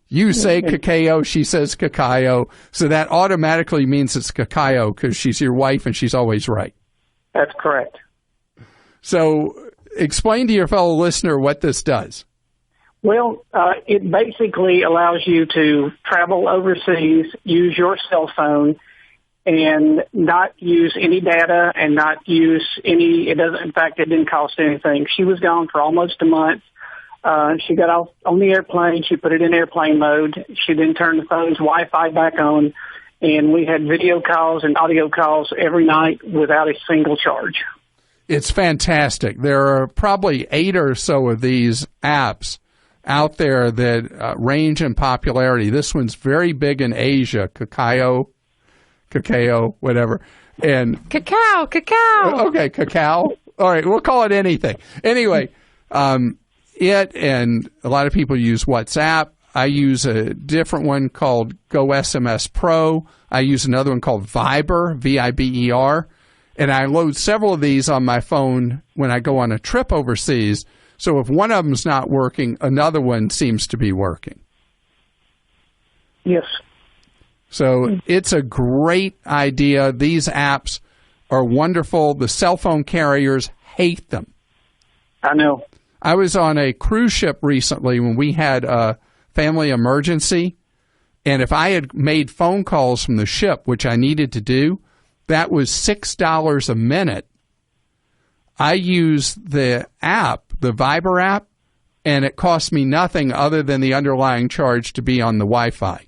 Speaker 1: You say cacao, she says cacao, so that automatically means it's cacao because she's your wife and she's always right.
Speaker 11: That's correct.
Speaker 1: So explain to your fellow listener what this does.
Speaker 11: Well, it basically allows you to travel overseas, use your cell phone, and not use any data and not use any, it didn't cost anything. She was gone for almost a month. She got off on the airplane. She put it in airplane mode. She then turned the phone's Wi-Fi back on, and we had video calls and audio calls every night without a single charge.
Speaker 1: It's fantastic. There are probably 8 or so of these apps out there that range in popularity. This one's very big in Asia, Kakao, whatever. And
Speaker 3: Cacao.
Speaker 1: Okay, Cacao. All right, we'll call it anything. Anyway, it and a lot of people use WhatsApp. I use a different one called Go SMS Pro. I use another one called Viber, Viber. And I load several of these on my phone when I go on a trip overseas. So if one of them's not working, another one seems to be working.
Speaker 11: Yes.
Speaker 1: So it's a great idea. These apps are wonderful. The cell phone carriers hate them.
Speaker 11: I know.
Speaker 1: I was on a cruise ship recently when we had a family emergency, and if I had made phone calls from the ship, which I needed to do, that was $6 a minute. I used the app, the Viber app, and it cost me nothing other than the underlying charge to be on the Wi-Fi.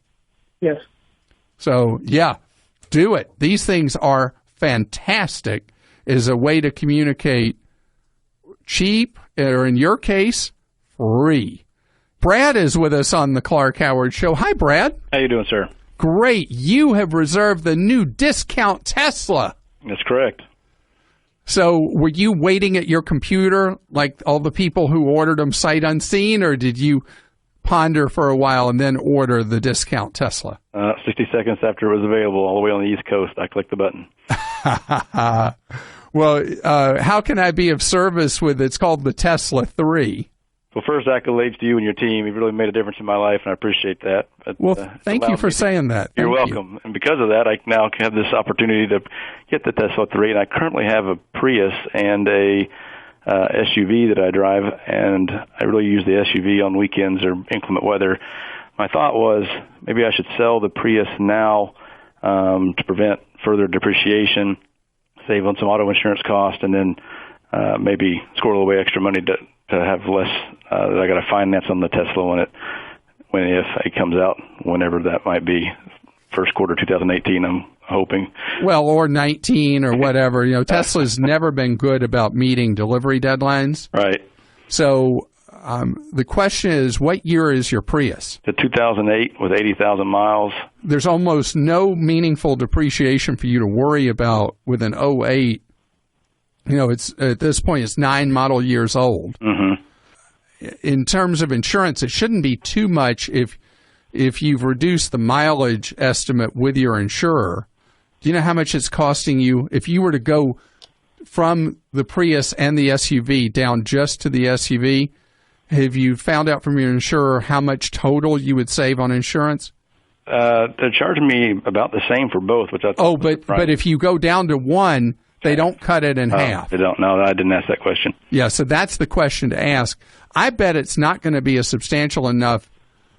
Speaker 11: Yes.
Speaker 1: So, yeah, do it. These things are fantastic as a way to communicate cheap, or in your case, free. Brad is with us on the Clark Howard Show. Hi, Brad.
Speaker 12: How you doing, sir?
Speaker 1: Great. You have reserved the new discount Tesla.
Speaker 12: That's correct.
Speaker 1: So were you waiting at your computer like all the people who ordered them sight unseen, or did you ponder for a while and then order the discount Tesla?
Speaker 12: 60 seconds after it was available all the way on the East Coast, I clicked the button.
Speaker 1: Well, how can I be of service with, it's called the Tesla 3?
Speaker 12: Well, first, accolades to you and your team. You've really made a difference in my life, and I appreciate that. But,
Speaker 1: well, thank you for saying that.
Speaker 12: You're welcome. And because of that, I now have this opportunity to get the Tesla 3, and I currently have a Prius and a SUV that I drive, and I really use the SUV on weekends or inclement weather. My thought was maybe I should sell the Prius now to prevent further depreciation, save on some auto insurance cost, and then maybe squirrel away extra money to have less that I got to finance on the Tesla if it comes out, whenever that might be, first quarter 2018. I'm hoping.
Speaker 1: Well, or 19 or whatever. You know, Tesla's never been good about meeting delivery deadlines.
Speaker 12: Right.
Speaker 1: So the question is, what year is your Prius?
Speaker 12: The 2008 with 80,000 miles.
Speaker 1: There's almost no meaningful depreciation for you to worry about with an 08. You know, it's at this point, it's 9 model years old.
Speaker 12: Mm-hmm.
Speaker 1: In terms of insurance, it shouldn't be too much if you've reduced the mileage estimate with your insurer. Do you know how much it's costing you? If you were to go from the Prius and the SUV down just to the SUV, have you found out from your insurer how much total you would save on insurance?
Speaker 12: They're charging me about the same for both, which I thought was
Speaker 1: but if you go down to one, they don't cut it in half.
Speaker 12: They don't. No, I didn't ask that question.
Speaker 1: Yeah, so that's the question to ask. I bet it's not going to be a substantial enough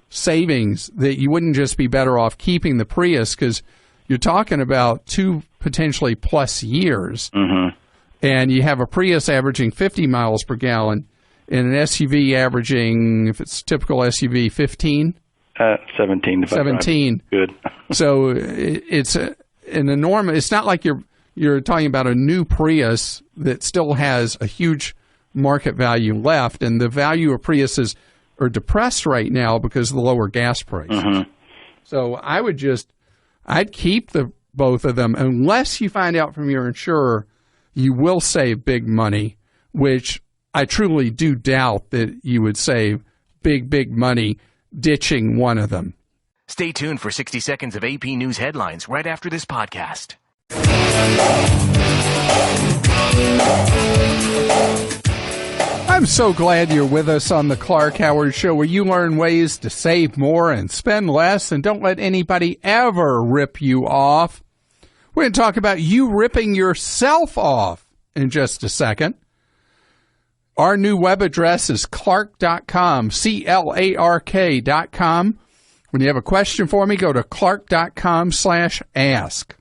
Speaker 1: savings that you wouldn't just be better off keeping the Prius, because you're talking about 2 potentially plus years.
Speaker 12: Mm-hmm.
Speaker 1: And you have a Prius averaging 50 miles per gallon and an SUV averaging, if it's typical SUV, 15?
Speaker 12: 17.
Speaker 1: 17.
Speaker 12: Good.
Speaker 1: So it's an enormous, it's not like you're talking about a new Prius that still has a huge market value left, and the value of Priuses are depressed right now because of the lower gas prices.
Speaker 12: Mm-hmm.
Speaker 1: So I'd keep both of them unless you find out from your insurer you will save big money, which I truly do doubt that you would save big money ditching one of them.
Speaker 6: Stay tuned for 60 seconds of AP News headlines right after this podcast.
Speaker 1: I'm so glad you're with us on the Clark Howard Show, where you learn ways to save more and spend less and don't let anybody ever rip you off. We're going to talk about you ripping yourself off in just a second. Our new web address is clark.com, CLARK.com. When you have a question for me, go to clark.com/ask.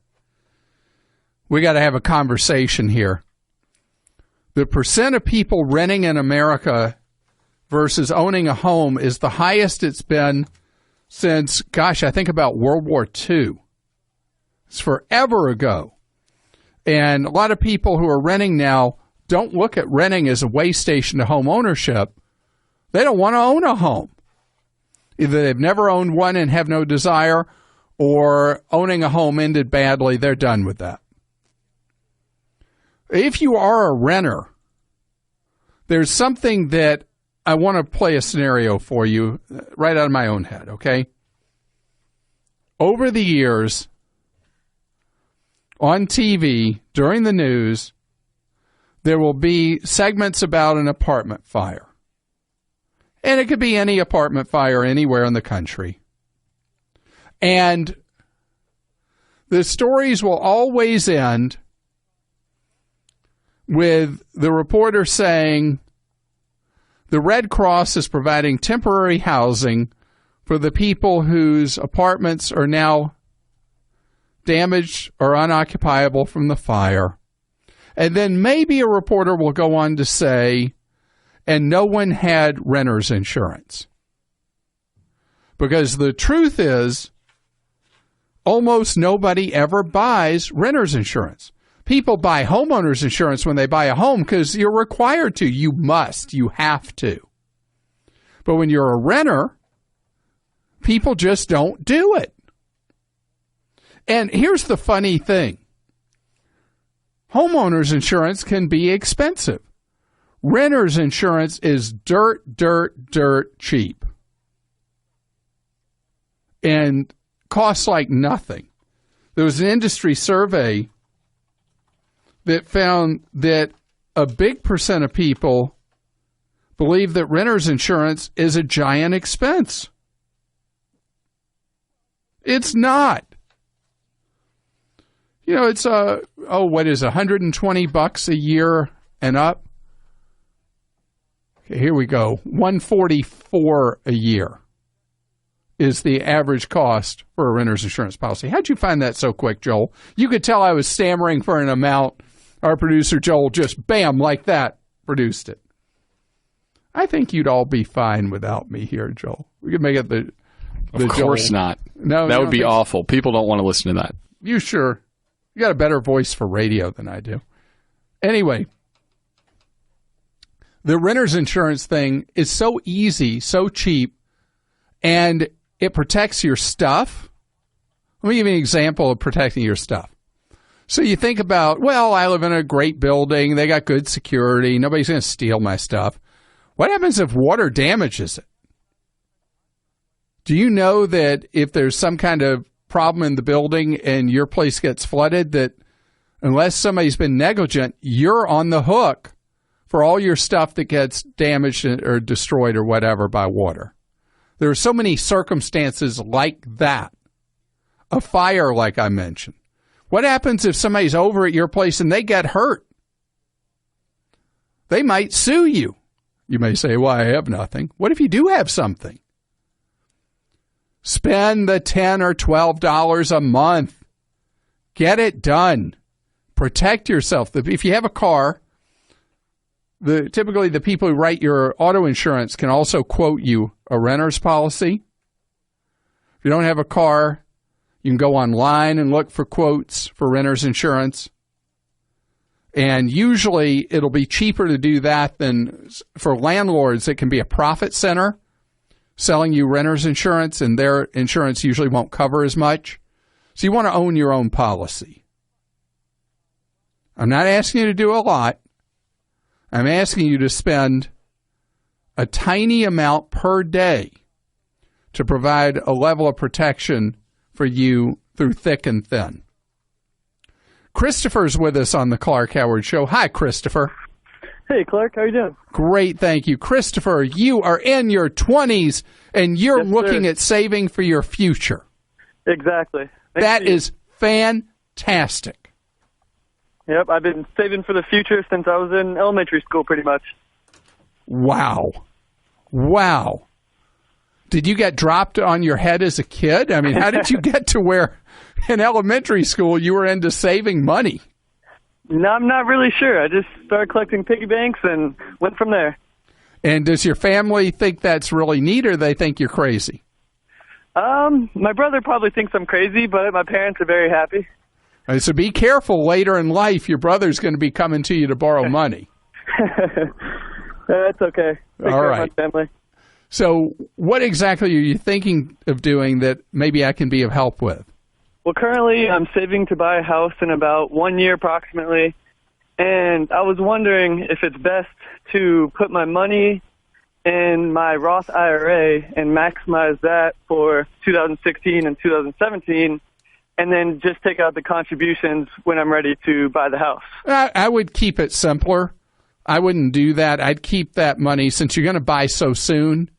Speaker 1: We got to have a conversation here. The percent of people renting in America versus owning a home is the highest it's been since, I think about World War II. It's forever ago. And a lot of people who are renting now don't look at renting as a way station to home ownership. They don't want to own a home. Either they've never owned one and have no desire, or owning a home ended badly. They're done with that. If you are a renter, there's something that I want to play a scenario for you right out of my own head, okay? Over the years, on TV, during the news, there will be segments about an apartment fire. And it could be any apartment fire anywhere in the country. And the stories will always end with the reporter saying, the Red Cross is providing temporary housing for the people whose apartments are now damaged or unoccupiable from the fire. And then maybe a reporter will go on to say, and no one had renter's insurance. Because the truth is, almost nobody ever buys renter's insurance. People buy homeowner's insurance when they buy a home because you're required to. You must. You have to. But when you're a renter, people just don't do it. And here's the funny thing. Homeowner's insurance can be expensive. Renter's insurance is dirt cheap. And costs like nothing. There was an industry survey that found that a big percent of people believe that renter's insurance is a giant expense. It's not. You know, it's $120 a year and up? Okay, here we go. $144 a year is the average cost for a renter's insurance policy. How'd you find that so quick, Joel? You could tell I was stammering for an amount. Our producer, Joel, just bam, like that, produced it. I think you'd all be fine without me here, Joel. We could make it the
Speaker 13: Of course
Speaker 1: Joel.
Speaker 13: not.
Speaker 1: No,
Speaker 13: that would be awful. People don't want to listen to that.
Speaker 1: You sure? You got a better voice for radio than I do. Anyway, the renter's insurance thing is so easy, so cheap, and it protects your stuff. Let me give you an example of protecting your stuff. So you think about, well, I live in a great building. They got good security. Nobody's going to steal my stuff. What happens if water damages it? Do you know that if there's some kind of problem in the building and your place gets flooded, that unless somebody's been negligent, you're on the hook for all your stuff that gets damaged or destroyed or whatever by water? There are so many circumstances like that. A fire, like I mentioned. What happens if somebody's over at your place and they get hurt? They might sue you. You may say, well, I have nothing. What if you do have something? Spend the $10 or $12 a month. Get it done. Protect yourself. If you have a car, typically the people who write your auto insurance can also quote you a renter's policy. If you don't have a car, you can go online and look for quotes for renter's insurance. And usually it'll be cheaper to do that than for landlords. It can be a profit center selling you renter's insurance, and their insurance usually won't cover as much. So you want to own your own policy. I'm not asking you to do a lot. I'm asking you to spend a tiny amount per day to provide a level of protection for you through thick and thin. Christopher's with us on the Clark Howard Show. Hi, Christopher.
Speaker 14: Hey, Clark. How you doing?
Speaker 1: Great, thank you. Christopher, you are in your 20s, and you're looking at saving for your future.
Speaker 14: Exactly.
Speaker 1: That is fantastic.
Speaker 14: Yep, I've been saving for the future since I was in elementary school, pretty much.
Speaker 1: Wow. Did you get dropped on your head as a kid? I mean, how did you get to where in elementary school you were into saving money?
Speaker 14: No, I'm not really sure. I just started collecting piggy banks and went from there.
Speaker 1: And does your family think that's really neat, or they think you're crazy?
Speaker 14: My brother probably thinks I'm crazy, but my parents are very happy.
Speaker 1: So be careful later in life. Your brother's going to be coming to you to borrow money.
Speaker 14: That's okay. Take
Speaker 1: All
Speaker 14: care
Speaker 1: right.
Speaker 14: of my family.
Speaker 1: So what exactly are you thinking of doing that maybe I can be of help with?
Speaker 14: Well, currently I'm saving to buy a house in about 1 year approximately, and I was wondering if it's best to put my money in my Roth IRA and maximize that for 2016 and 2017, and then just take out the contributions when I'm ready to buy the house.
Speaker 1: I would keep it simpler. I wouldn't do that. I'd keep that money, since you're going to buy so soon,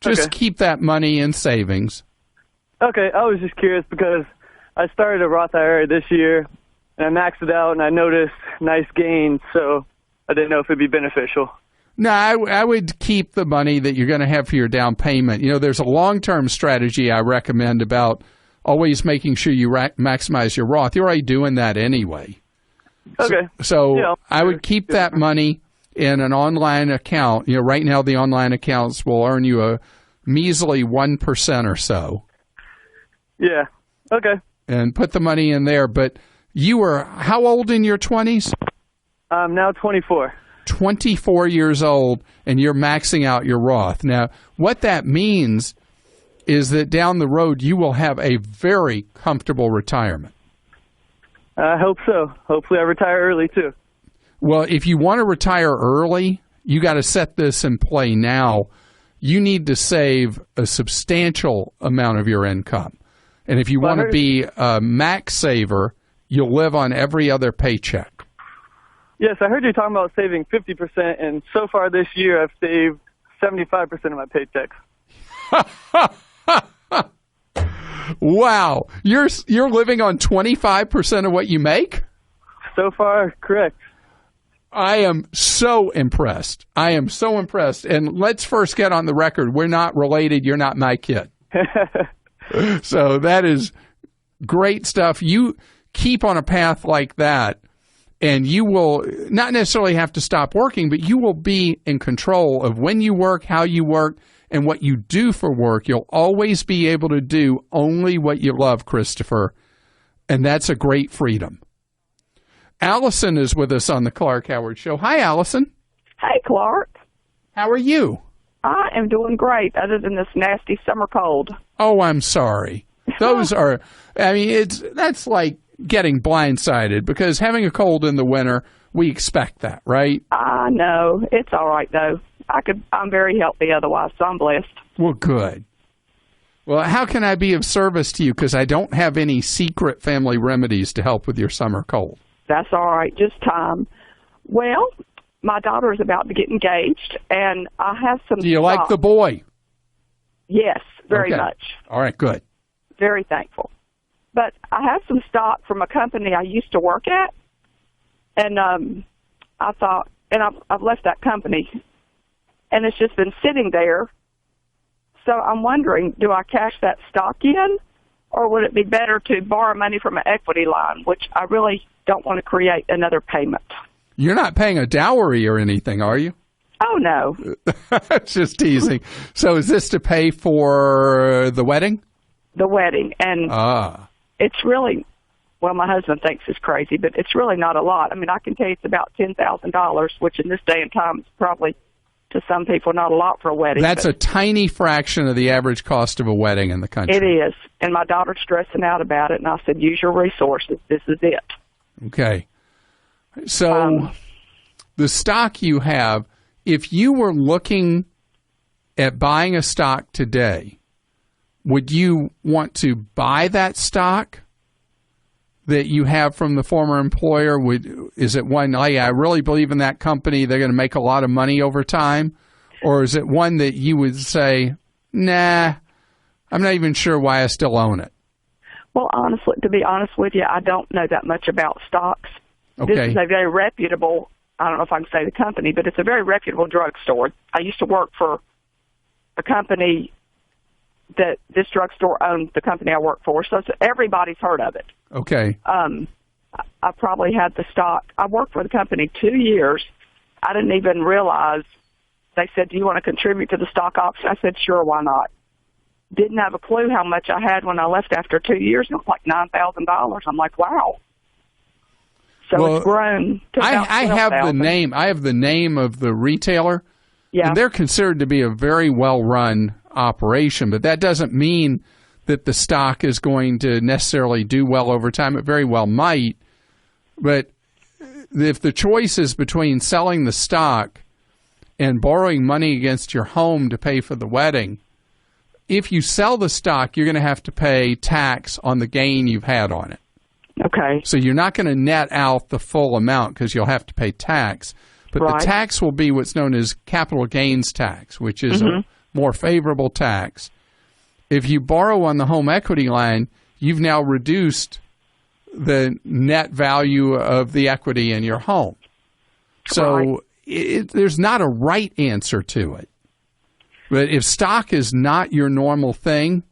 Speaker 1: just keep that money in savings.
Speaker 14: Okay, I was just curious because I started a Roth IRA this year, and I maxed it out, and I noticed nice gains, so I didn't know if it'd be beneficial.
Speaker 1: No, I would keep the money that you're going to have for your down payment. You know, there's a long-term strategy I recommend about always making sure you maximize your Roth. You're already doing that anyway.
Speaker 14: Okay.
Speaker 1: So
Speaker 14: yeah,
Speaker 1: I would keep that money in an online account. You know, right now the online accounts will earn you a measly 1% or so.
Speaker 14: Yeah. Okay.
Speaker 1: And put the money in there. But you were how old in your 20s?
Speaker 14: I'm now 24.
Speaker 1: 24 years old, and you're maxing out your Roth. Now, what that means is that down the road you will have a very comfortable retirement.
Speaker 14: I hope so. Hopefully I retire early, too.
Speaker 1: Well, if you want to retire early, you got to set this in play now. You need to save a substantial amount of your income. And if you want to be a max saver, you'll live on every other paycheck.
Speaker 14: Yes, I heard you talking about saving 50%, and so far this year I've saved 75% of my paychecks.
Speaker 1: Wow. You're living on 25% of what you make?
Speaker 14: So far, correct.
Speaker 1: I am so impressed. I am so impressed. And let's first get on the record. We're not related. You're not my kid. So that is great stuff. You keep on a path like that, and you will not necessarily have to stop working, but you will be in control of when you work, how you work, and what you do for work. You'll always be able to do only what you love, Christopher, and that's a great freedom. Allison is with us on the Clark Howard Show. Hi, Allison.
Speaker 15: Hey, Clark.
Speaker 1: How are you?
Speaker 15: I am doing great, other than this nasty summer cold.
Speaker 1: Oh, I'm sorry. Those are, I mean, that's like getting blindsided, because having a cold in the winter, we expect that, right?
Speaker 15: I know. It's all right, though. I'm very healthy otherwise, so I'm blessed.
Speaker 1: Well, good. Well, how can I be of service to you? Because I don't have any secret family remedies to help with your summer cold.
Speaker 15: That's all right. Just time. Well, my daughter is about to get engaged, and I have some
Speaker 1: Do you like the boy?
Speaker 15: Yes, very
Speaker 1: Okay.
Speaker 15: much.
Speaker 1: All right, good.
Speaker 15: Very thankful. But I have some stock from a company I used to work at, and I thought, and I've left that company, and it's just been sitting there. So I'm wondering, do I cash that stock in, or would it be better to borrow money from an equity line, which I really don't want to create another payment?
Speaker 1: You're not paying a dowry or anything, are you?
Speaker 15: Oh, no.
Speaker 1: Just teasing. So is this to pay for the wedding?
Speaker 15: The wedding. And it's really, well, my husband thinks it's crazy, but it's really not a lot. I mean, I can tell you it's about $10,000, which in this day and time is probably, to some people, not a lot for a wedding.
Speaker 1: That's a tiny fraction of the average cost of a wedding in the country.
Speaker 15: It is. And my daughter's stressing out about it, and I said, use your resources. This is it.
Speaker 1: Okay. So the stock you have, if you were looking at buying a stock today, would you want to buy that stock that you have from the former employer? Is it one, I really believe in that company, they're going to make a lot of money over time? Or is it one that you would say, nah, I'm not even sure why I still own it?
Speaker 15: Well, honestly, to be honest with you, I don't know that much about stocks.
Speaker 1: Okay.
Speaker 15: This is a very reputable, I don't know if I can say the company, but it's a very reputable drugstore. I used to work for a company that this drugstore owned, the company I work for, so everybody's heard of it.
Speaker 1: Okay.
Speaker 15: I probably had the stock. I worked for the company 2 years. I didn't even realize. They said, do you want to contribute to the stock option? I said, sure, why not? Didn't have a clue how much I had when I left after 2 years, and it was like $9,000. I'm like, wow. So it's grown to about
Speaker 1: I have the
Speaker 15: 12,000.
Speaker 1: name. I have the name of the retailer.
Speaker 15: Yeah.
Speaker 1: And they're considered to be a very well-run operation, but that doesn't mean that the stock is going to necessarily do well over time. It very well might, but if the choice is between selling the stock and borrowing money against your home to pay for the wedding, if you sell the stock, you're going to have to pay tax on the gain you've had on it.
Speaker 15: Okay.
Speaker 1: So you're not going to net out the full amount because you'll have to pay tax. But
Speaker 15: Right.
Speaker 1: the tax will be what's known as capital gains tax, which is a more favorable tax. If you borrow on the home equity line, you've now reduced the net value of the equity in your home. So there's not a right answer to it. But if stock is not your normal thing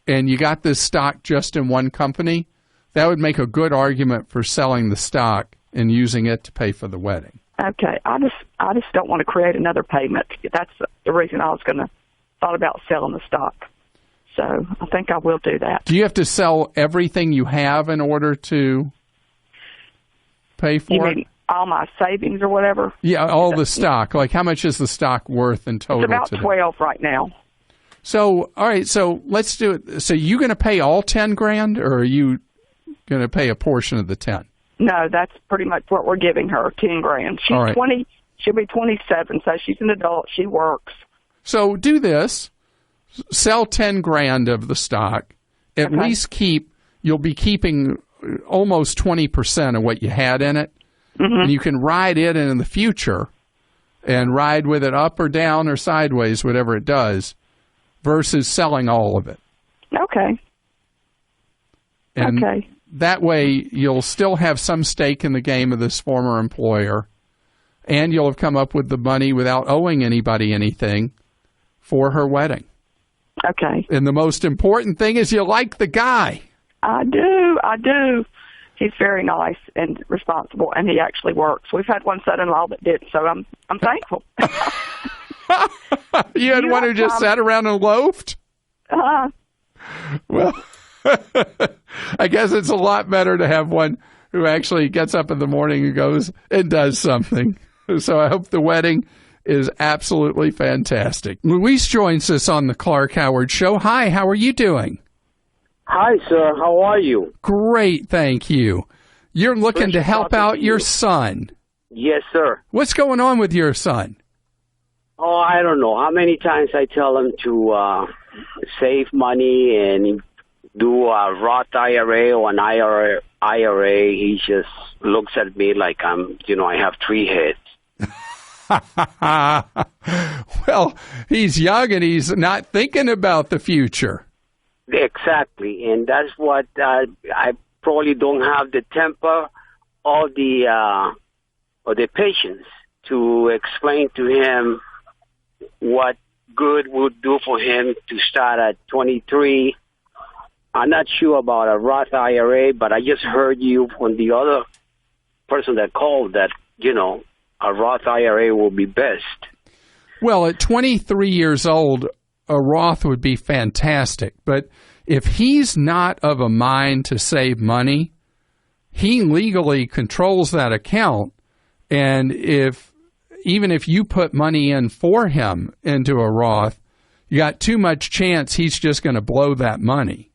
Speaker 1: and you got this stock just in one company, that would make a good argument for selling the stock and using it to pay for the wedding.
Speaker 15: Okay. I just don't want to create another payment. That's the reason I was thought about selling the stock. So I think I will do that.
Speaker 1: Do you have to sell everything you have in order to pay for
Speaker 15: You
Speaker 1: it?
Speaker 15: mean all my savings or whatever?
Speaker 1: Yeah, all the stock. Like, how much is the stock worth in total
Speaker 15: It's about
Speaker 1: today?
Speaker 15: 12 right now.
Speaker 1: So, all right, so let's do it. So you going to pay all 10 grand, or are you going to pay a portion of the 10?
Speaker 15: No, that's pretty much what we're giving her, 10 grand. She's
Speaker 1: All right.
Speaker 15: 20. She'll be 27, so she's an adult. She works.
Speaker 1: So do this. Sell 10 grand of the stock. At least you'll be keeping almost 20% of what you had in it. And you can ride it in the future and ride with it up or down or sideways, whatever it does, versus selling all of it.
Speaker 15: Okay.
Speaker 1: And that way you'll still have some stake in the game of this former employer, and you'll have come up with the money without owing anybody anything for her wedding.
Speaker 15: Okay.
Speaker 1: And the most important thing is you like the guy.
Speaker 15: I do. He's very nice and responsible, and he actually works. We've had one son-in-law that did, so I'm thankful.
Speaker 1: You had one who just sat around and loafed? Well, I guess it's a lot better to have one who actually gets up in the morning and goes and does something. So I hope the wedding is absolutely fantastic. Luis joins us on the Clark Howard Show. Hi, how are you doing?
Speaker 16: Hi, sir. How are you?
Speaker 1: Great, thank you. You're looking to help out your son.
Speaker 16: Yes, sir.
Speaker 1: What's going on with your son?
Speaker 16: Oh, I don't know. How many times I tell him to save money and do a Roth IRA or an IRA, he just looks at me like I have three heads.
Speaker 1: Well, he's young and he's not thinking about the future.
Speaker 16: Exactly, and that's what I probably don't have the temper or the patience to explain to him what good would do for him to start at 23. I'm not sure about a Roth IRA, but I just heard you from the other person that called that, a Roth IRA will be best.
Speaker 1: Well, at 23 years old, a Roth would be fantastic. But if he's not of a mind to save money, he legally controls that account. And even if you put money in for him into a Roth, you got too much chance he's just going to blow that money.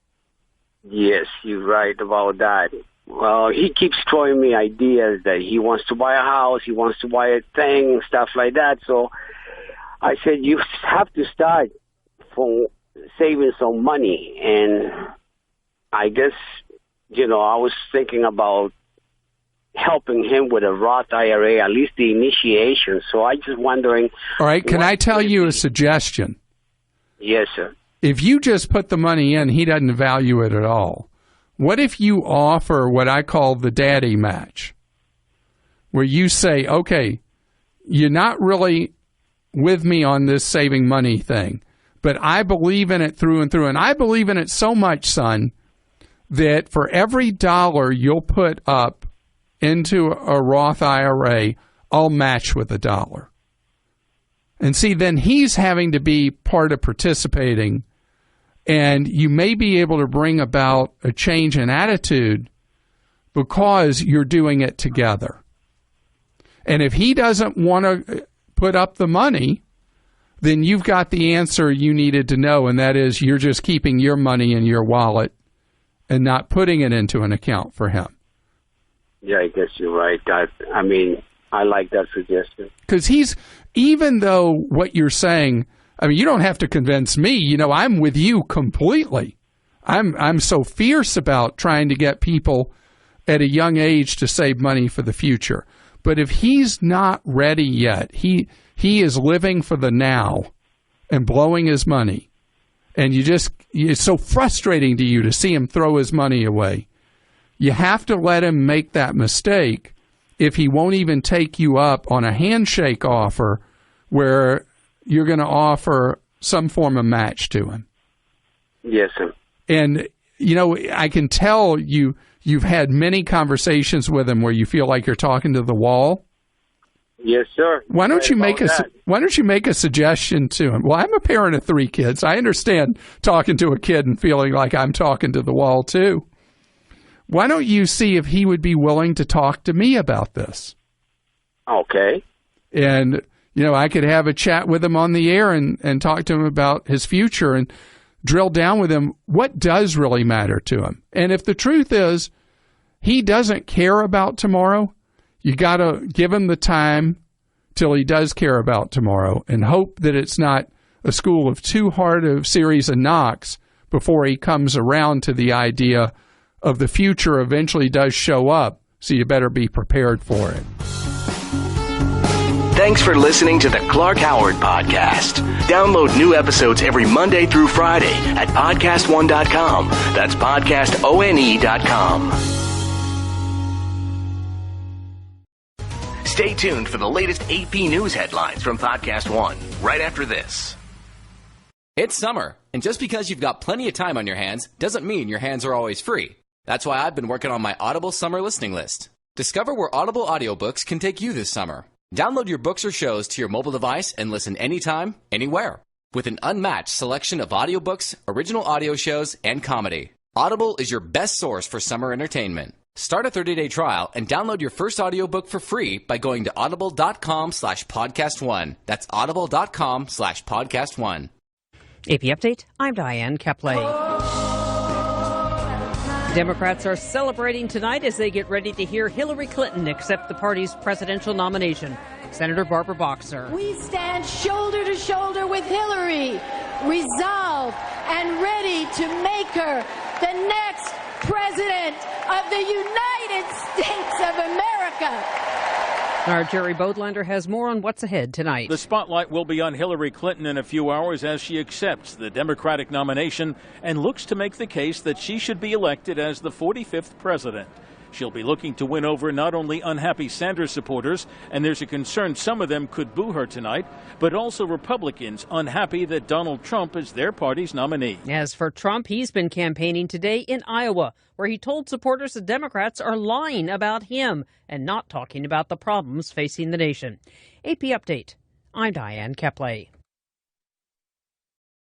Speaker 16: Yes, you're right about that. Well, he keeps throwing me ideas that he wants to buy a house, he wants to buy a thing, stuff like that. So I said, you have to start from saving some money. And I guess, I was thinking about helping him with a Roth IRA, at least the initiation. So I just wondering.
Speaker 1: All right, can I tell you a suggestion?
Speaker 16: Yes, sir.
Speaker 1: If you just put the money in, he doesn't value it at all. What if you offer what I call the daddy match, where you say, okay, you're not really with me on this saving money thing, but I believe in it through and through, and I believe in it so much, son, that for every dollar you'll put up into a Roth IRA, I'll match with $1. And see, then he's having to be part of participating, and you may be able to bring about a change in attitude because you're doing it together. And if he doesn't want to put up the money, then you've got the answer you needed to know, and that is you're just keeping your money in your wallet and not putting it into an account for him.
Speaker 16: Yeah, I guess you're right. I mean, I like that suggestion.
Speaker 1: Because even though what you're saying, I mean, you don't have to convince me. You know, I'm with you completely. I'm so fierce about trying to get people at a young age to save money for the future. But if he's not ready yet, he is living for the now and blowing his money. And it's so frustrating to you to see him throw his money away. You have to let him make that mistake if he won't even take you up on a handshake offer where you're going to offer some form of match to him.
Speaker 16: Yes, sir.
Speaker 1: And, you know, I can tell you've had many conversations with him where you feel like you're talking to the wall.
Speaker 16: Yes, sir.
Speaker 1: Why don't you make a suggestion to him? Well, I'm a parent of 3 kids. I understand talking to a kid and feeling like I'm talking to the wall too. Why don't you see if he would be willing to talk to me about this?
Speaker 16: Okay.
Speaker 1: And, you know, I could have a chat with him on the air and talk to him about his future and drill down with him what does really matter to him. And if the truth is he doesn't care about tomorrow, you got to give him the time till he does care about tomorrow and hope that it's not a school of too hard a series of knocks before he comes around to the idea of the future eventually does show up, so you better be prepared for it.
Speaker 17: Thanks for listening to the Clark Howard Podcast. Download new episodes every Monday through Friday at podcastone.com. That's podcastone.com. Stay tuned for the latest AP News headlines from Podcast One right after this.
Speaker 18: It's summer, and just because you've got plenty of time on your hands doesn't mean your hands are always free. That's why I've been working on my Audible summer listening list. Discover where Audible audiobooks can take you this summer. Download your books or shows to your mobile device and listen anytime, anywhere. With an unmatched selection of audiobooks, original audio shows, and comedy. Audible is your best source for summer entertainment. Start a 30-day trial and download your first audiobook for free by going to audible.com/podcast1. That's audible.com/podcast1.
Speaker 19: AP Update, I'm Diane Kepley. Democrats are celebrating tonight as they get ready to hear Hillary Clinton accept the party's presidential nomination. Senator Barbara Boxer.
Speaker 20: We stand shoulder to shoulder with Hillary, resolved and ready to make her the next president of the United States of America.
Speaker 19: Our Jerry Bodlander has more on what's ahead tonight.
Speaker 21: The spotlight will be on Hillary Clinton in a few hours as she accepts the Democratic nomination and looks to make the case that she should be elected as the 45th president. She'll be looking to win over not only unhappy Sanders supporters, and there's a concern some of them could boo her tonight, but also Republicans unhappy that Donald Trump is their party's nominee.
Speaker 19: As for Trump, he's been campaigning today in Iowa, where he told supporters the Democrats are lying about him and not talking about the problems facing the nation. AP Update, I'm Diane Kepley.